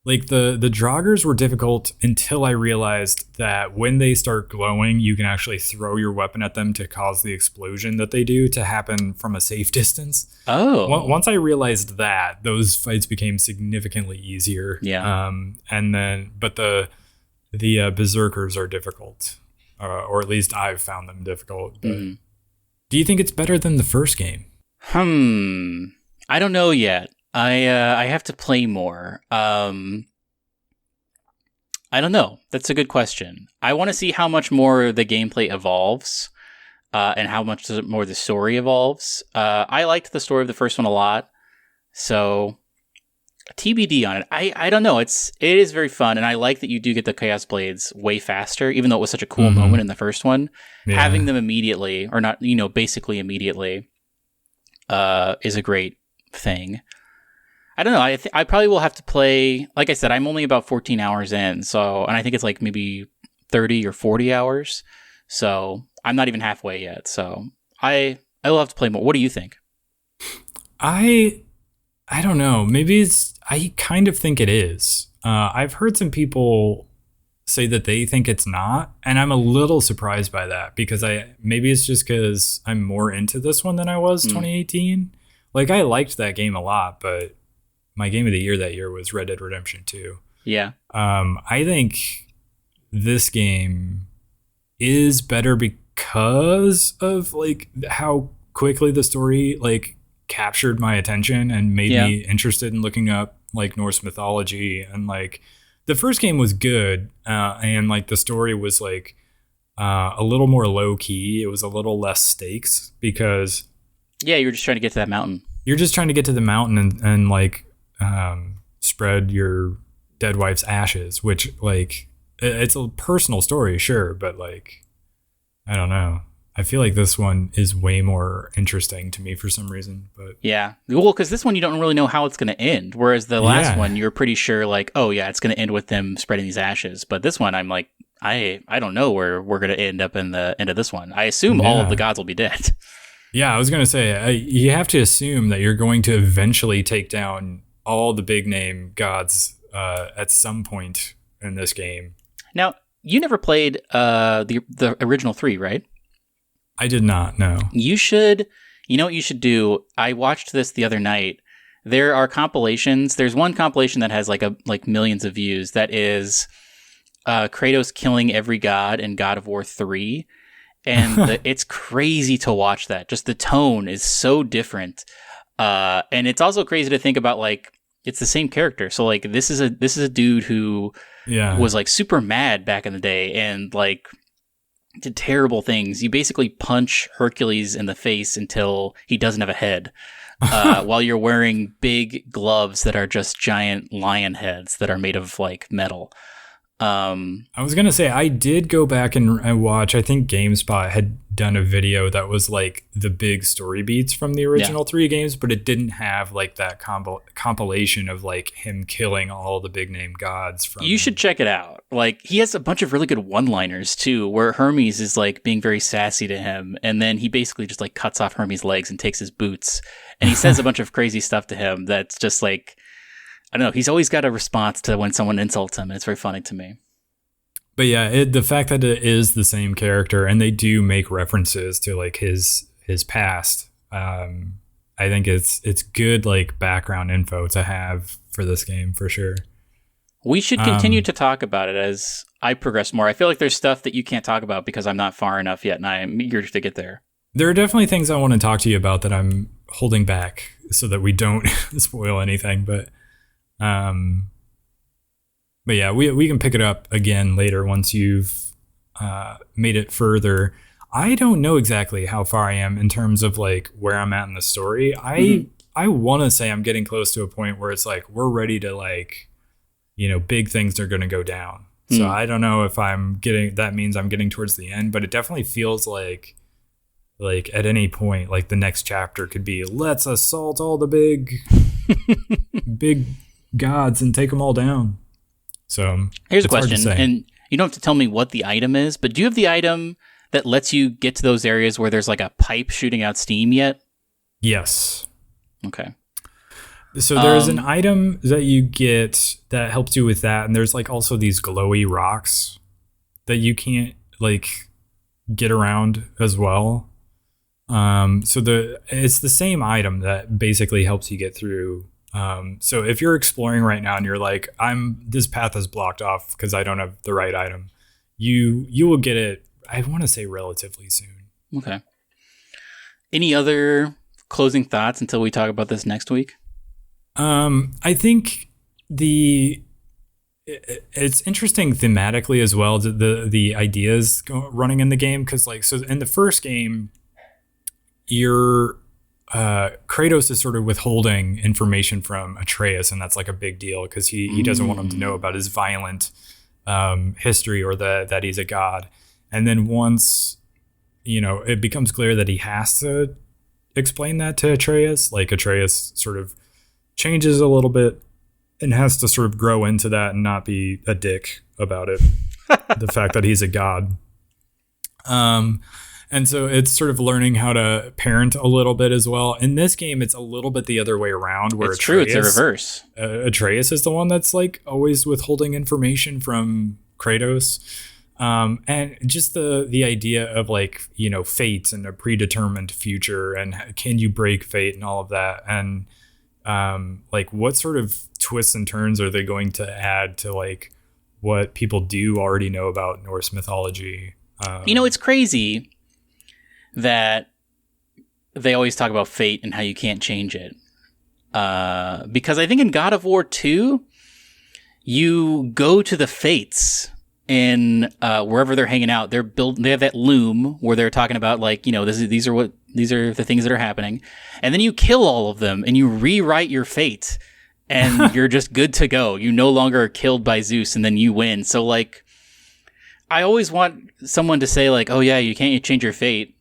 [SPEAKER 2] like the Draugrs were difficult until I realized that when they start glowing, you can actually throw your weapon at them to cause the explosion that they do to happen from a safe distance. Once I realized that, those fights became significantly easier.
[SPEAKER 1] Yeah.
[SPEAKER 2] And then, but the berserkers are difficult, or at least I've found them difficult. But do you think it's better than the first game?
[SPEAKER 1] I don't know yet. I have to play more. I don't know. That's a good question. I want to see how much more the gameplay evolves, and how much more the story evolves. I liked the story of the first one a lot, so TBD on it. I don't know. It is very fun, and I like that you do get the Chaos Blades way faster, even though it was such a cool moment in the first one. Yeah. Having them immediately, or not, basically immediately, is a great thing. I don't know. I probably will have to play. Like I said, I'm only about 14 hours in, and I think it's like maybe 30 or 40 hours. So I'm not even halfway yet. So I will have to play more. What do you think?
[SPEAKER 2] I don't know. Maybe I kind of think it is. I've heard some people say that they think it's not, and I'm a little surprised by that, because maybe it's just because I'm more into this one than I was 2018. Like, I liked that game a lot, but my game of the year that year was Red Dead Redemption 2.
[SPEAKER 1] Yeah.
[SPEAKER 2] I think this game is better because of like how quickly the story like captured my attention and made me interested in looking up like Norse mythology. And like the first game was good, and like the story was like a little more low key. It was a little less stakes because
[SPEAKER 1] you're just trying to get to that mountain.
[SPEAKER 2] You're just trying to get to the mountain and like spread your dead wife's ashes, which like it's a personal story, sure, but like I don't know. I feel like this one is way more interesting to me for some reason. But
[SPEAKER 1] yeah, well, because this one you don't really know how it's going to end, whereas the last one you're pretty sure like, oh yeah, it's going to end with them spreading these ashes. But this one, I'm like, I don't know where we're going to end up in the end of this one. I assume all of the gods will be dead.
[SPEAKER 2] Yeah, I was going to say you have to assume that you're going to eventually take down all the big name gods at some point in this game. Now,
[SPEAKER 1] you never played the original 3, right?
[SPEAKER 2] I did not, no.
[SPEAKER 1] You should. You know what you should do? I watched this the other night. There are compilations. There's one compilation that has like millions of views. That is Kratos killing every god in God of War 3. And it's crazy to watch that. Just the tone is so different. And it's also crazy to think about, like, it's the same character. So, like, this is a dude who was, like, super mad back in the day and, like, did terrible things. You basically punch Hercules in the face until he doesn't have a head. While you're wearing big gloves that are just giant lion heads that are made of, like, metal.
[SPEAKER 2] I was going to say, I did go back and watch, I think GameSpot had done a video that was like the big story beats from the original 3 games, but it didn't have like that compilation of like him killing all the big name gods.
[SPEAKER 1] You should check it out. Like, he has a bunch of really good one-liners too, where Hermes is like being very sassy to him. And then he basically just like cuts off Hermes' legs and takes his boots. And he says a bunch of crazy stuff to him that's just like, I don't know. He's always got a response to when someone insults him. And it's very funny to me.
[SPEAKER 2] But yeah, the fact that it is the same character and they do make references to like his past, I think it's good like background info to have for this game for sure.
[SPEAKER 1] We should continue to talk about it as I progress more. I feel like there's stuff that you can't talk about because I'm not far enough yet, and I'm eager to get there.
[SPEAKER 2] There are definitely things I want to talk to you about that I'm holding back so that we don't spoil anything. But yeah, we can pick it up again later once you've made it further. I don't know exactly how far I am in terms of like where I'm at in the story. I want to say I'm getting close to a point where it's like we're ready to like, big things are going to go down. So I don't know if that means I'm getting towards the end, but it definitely feels like at any point, like the next chapter could be, let's assault all the big gods and take them all down. So
[SPEAKER 1] here's a question, and you don't have to tell me what the item is, but do you have the item that lets you get to those areas where there's like a pipe shooting out steam yet?
[SPEAKER 2] Yes.
[SPEAKER 1] Okay.
[SPEAKER 2] So there's an item that you get that helps you with that, and there's like also these glowy rocks that you can't like get around as well. So it's the same item that basically helps you get through. So if you're exploring right now and you're like, this path is blocked off because I don't have the right item, you will get it, I want to say relatively soon.
[SPEAKER 1] Okay. Any other closing thoughts until we talk about this next week?
[SPEAKER 2] I think it's interesting thematically as well, the ideas running in the game. Cause like, so in the first game, Kratos is sort of withholding information from Atreus, and that's like a big deal because he doesn't want him to know about his violent history or that he's a god. And then once it becomes clear that he has to explain that to Atreus, like Atreus sort of changes a little bit and has to sort of grow into that and not be a dick about it. The fact that he's a god. And so it's sort of learning how to parent a little bit as well. In this game, it's a little bit the other way around. Where
[SPEAKER 1] it's true. It's a reverse.
[SPEAKER 2] Atreus is the one that's like always withholding information from Kratos. And just the idea of like, fate and a predetermined future and can you break fate and all of that. And like what sort of twists and turns are they going to add to like what people do already know about Norse mythology?
[SPEAKER 1] It's crazy that they always talk about fate and how you can't change it. Because I think in God of War 2, you go to the fates in wherever they're hanging out. They have that loom where they're talking about like, these are the things that are happening. And then you kill all of them and you rewrite your fate and you're just good to go. You no longer are killed by Zeus and then you win. So like, I always want someone to say like, oh yeah, you can't change your fate.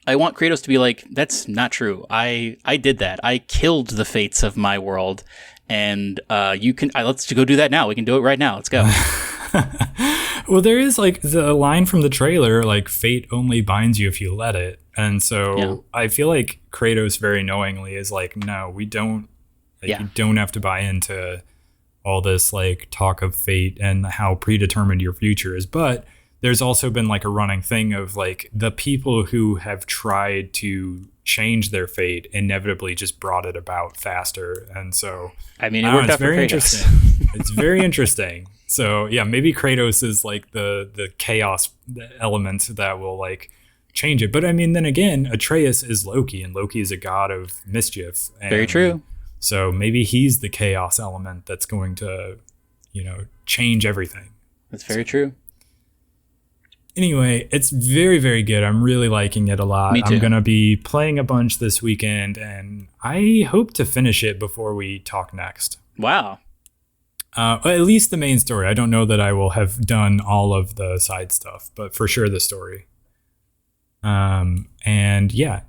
[SPEAKER 1] I want Kratos to be like, that's not true. I did that. I killed the fates of my world, and let's go do that now. We can do it right now. Let's go.
[SPEAKER 2] Well, there is like the line from the trailer, like fate only binds you if you let it. And so I feel like Kratos very knowingly is like, no, we don't. You don't have to buy into all this like talk of fate and how predetermined your future is. But there's also been like a running thing of like the people who have tried to change their fate inevitably just brought it about faster. And so
[SPEAKER 1] I mean, it worked out for
[SPEAKER 2] very
[SPEAKER 1] Kratos.
[SPEAKER 2] interesting. It's very interesting. So yeah, maybe Kratos is like the chaos element that will like change it. But I mean, then again, Atreus is Loki, and Loki is a god of mischief. And
[SPEAKER 1] Very true.
[SPEAKER 2] so maybe he's the chaos element that's going to, change everything.
[SPEAKER 1] That's very true.
[SPEAKER 2] Anyway, it's very, very good. I'm really liking it a lot.
[SPEAKER 1] Me too.
[SPEAKER 2] I'm going to be playing a bunch this weekend, and I hope to finish it before we talk next.
[SPEAKER 1] Wow.
[SPEAKER 2] At least the main story. I don't know that I will have done all of the side stuff, but for sure the story. And yeah,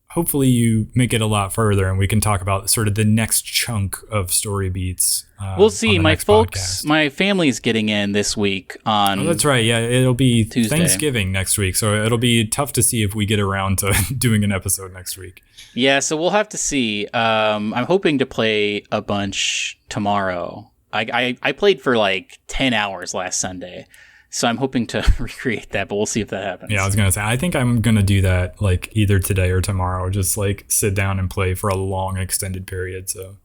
[SPEAKER 2] hopefully you make it a lot further and we can talk about sort of the next chunk of story beats.
[SPEAKER 1] We'll see. My folks,
[SPEAKER 2] podcast.
[SPEAKER 1] my family's getting in this week on.
[SPEAKER 2] Oh, that's right. Yeah, it'll be
[SPEAKER 1] Tuesday.
[SPEAKER 2] Thanksgiving next week, so it'll be tough to see if we get around to doing an episode next week.
[SPEAKER 1] Yeah, so we'll have to see. I'm hoping to play a bunch tomorrow. I played for like 10 hours last Sunday, so I'm hoping to recreate that, but we'll see if that happens.
[SPEAKER 2] Yeah, I was going to say, I think I'm going to do that like either today or tomorrow, just like sit down and play for a long extended period. So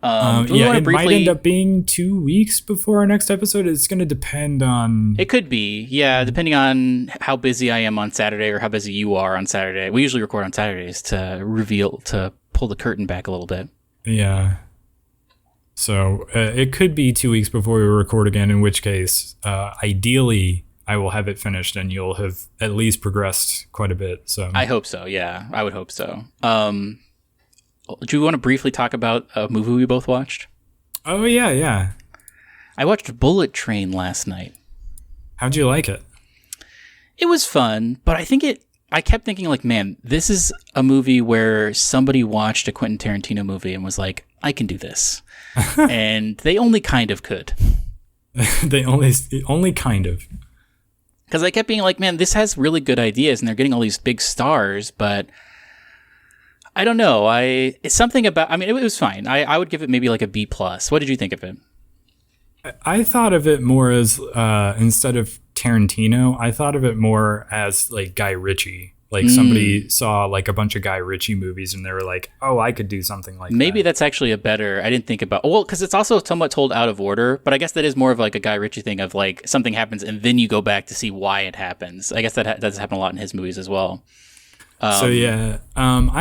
[SPEAKER 2] it might end up being 2 weeks before our next episode. It's going to depend on...
[SPEAKER 1] It could be, yeah, depending on how busy I am on Saturday or how busy you are on Saturday. We usually record on Saturdays to pull the curtain back a little bit.
[SPEAKER 2] Yeah. So it could be 2 weeks before we record again, in which case, ideally, I will have it finished and you'll have at least progressed quite a bit. So
[SPEAKER 1] I hope so, yeah. I would hope so. Do you want to briefly talk about a movie we both watched?
[SPEAKER 2] Oh, yeah.
[SPEAKER 1] I watched Bullet Train last night.
[SPEAKER 2] How'd you like it?
[SPEAKER 1] It was fun, but I kept thinking, like, man, this is a movie where somebody watched a Quentin Tarantino movie and was like, I can do this. And they only kind of could.
[SPEAKER 2] They only kind of.
[SPEAKER 1] Because I kept being like, man, this has really good ideas and they're getting all these big stars, but I don't know. It's something about, I mean, it was fine. I would give it maybe like a B+. What did you think of it?
[SPEAKER 2] I thought of it more as, instead of Tarantino, I thought of it more as like Guy Ritchie. Like somebody saw like a bunch of Guy Ritchie movies and they were like, oh, I could do something like that.
[SPEAKER 1] Maybe that's actually I didn't think about, well, because it's also somewhat told out of order, but I guess that is more of like a Guy Ritchie thing of like something happens and then you go back to see why it happens. I guess that does happen a lot in his movies as well.
[SPEAKER 2] I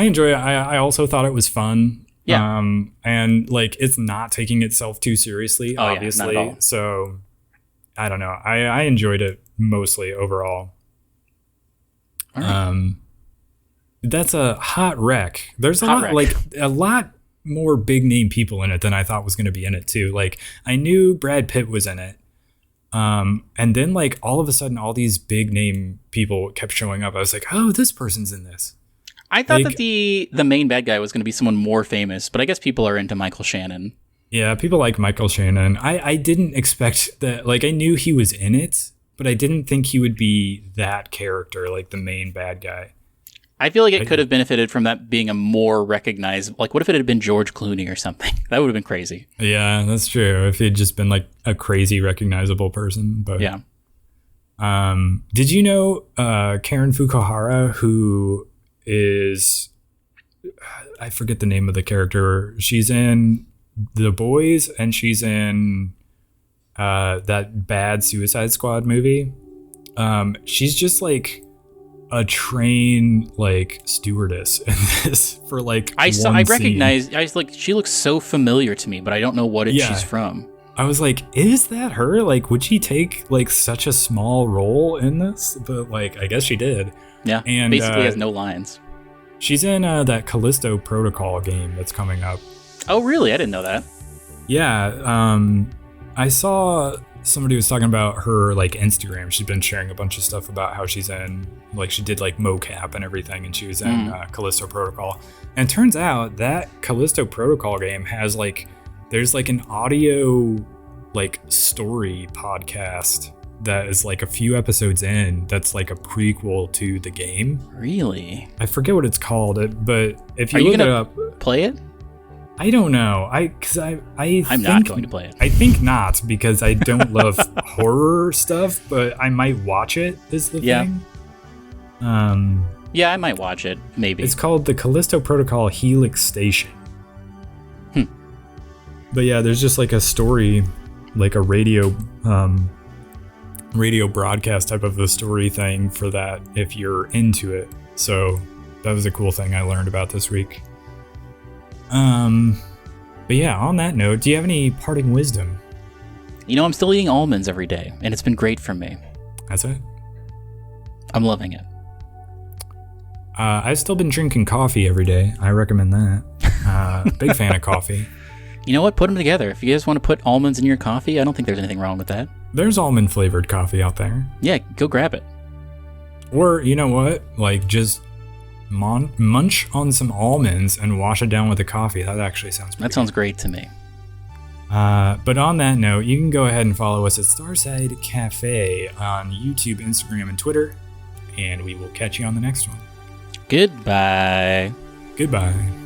[SPEAKER 2] enjoy it. I also thought it was fun.
[SPEAKER 1] Yeah.
[SPEAKER 2] And like it's not taking itself too seriously, obviously.
[SPEAKER 1] Yeah, not at all.
[SPEAKER 2] So I don't know. I enjoyed it mostly overall.
[SPEAKER 1] All right.
[SPEAKER 2] That's a hot wreck. There's a lot more big name people in it than I thought was going to be in it too. Like I knew Brad Pitt was in it. And then like all of a sudden all these big name people kept showing up. I was like, oh, this person's in this.
[SPEAKER 1] I thought that the main bad guy was going to be someone more famous, but I guess people are into Michael Shannon.
[SPEAKER 2] Yeah, people like Michael Shannon. I didn't expect that. Like I knew he was in it, but I didn't think he would be that character, like the main bad guy.
[SPEAKER 1] I feel like it could have benefited from that being a more recognized, like what if it had been George Clooney or something? That would have been crazy.
[SPEAKER 2] Yeah, that's true. If he'd just been like a crazy recognizable person. But
[SPEAKER 1] yeah.
[SPEAKER 2] Did you know Karen Fukuhara, who is, I forget the name of the character. She's in The Boys and she's in that bad Suicide Squad movie. She's just like a train like stewardess in this for like
[SPEAKER 1] I recognized. I was like, she looks so familiar to me, but I don't know what she's from.
[SPEAKER 2] I was like, is that her? Like, would she take like such a small role in this? But like, I guess she did.
[SPEAKER 1] Yeah, and basically has no lines.
[SPEAKER 2] She's in that Callisto Protocol game that's coming up.
[SPEAKER 1] Oh, really? I didn't know that.
[SPEAKER 2] Yeah, I saw somebody was talking about her like Instagram. She's been sharing a bunch of stuff about how she's in, like she did like mocap and everything, and she was in Callisto Protocol. And it turns out that Callisto Protocol game has like, there's like an audio like story podcast that is like a few episodes in that's like a prequel to the game.
[SPEAKER 1] Really?
[SPEAKER 2] I forget what it's called, but if you
[SPEAKER 1] look
[SPEAKER 2] it up,
[SPEAKER 1] play it?
[SPEAKER 2] I don't know. I'm
[SPEAKER 1] not going to play it.
[SPEAKER 2] I think not, because I don't love horror stuff, but I might watch it is the thing.
[SPEAKER 1] Yeah, I might watch it. Maybe.
[SPEAKER 2] It's called the Callisto Protocol Helix Station. But yeah, there's just like a story, like a radio broadcast type of a story thing for that if you're into it. So that was a cool thing I learned about this week. But yeah, on that note, do you have any parting wisdom?
[SPEAKER 1] You know, I'm still eating almonds every day, and it's been great for me.
[SPEAKER 2] That's it?
[SPEAKER 1] I'm loving it.
[SPEAKER 2] I've still been drinking coffee every day. I recommend that. Big fan of coffee.
[SPEAKER 1] You know what? Put them together. If you guys want to put almonds in your coffee, I don't think there's anything wrong with that.
[SPEAKER 2] There's almond flavored coffee out there.
[SPEAKER 1] Yeah, go grab it.
[SPEAKER 2] Or, you know what? Like, just munch on some almonds and wash it down with the coffee. That actually sounds pretty
[SPEAKER 1] That sounds great to me.
[SPEAKER 2] But on that note, you can go ahead and follow us at Starside Cafe on YouTube, Instagram, and Twitter. And we will catch you on the next one.
[SPEAKER 1] Goodbye.
[SPEAKER 2] Goodbye.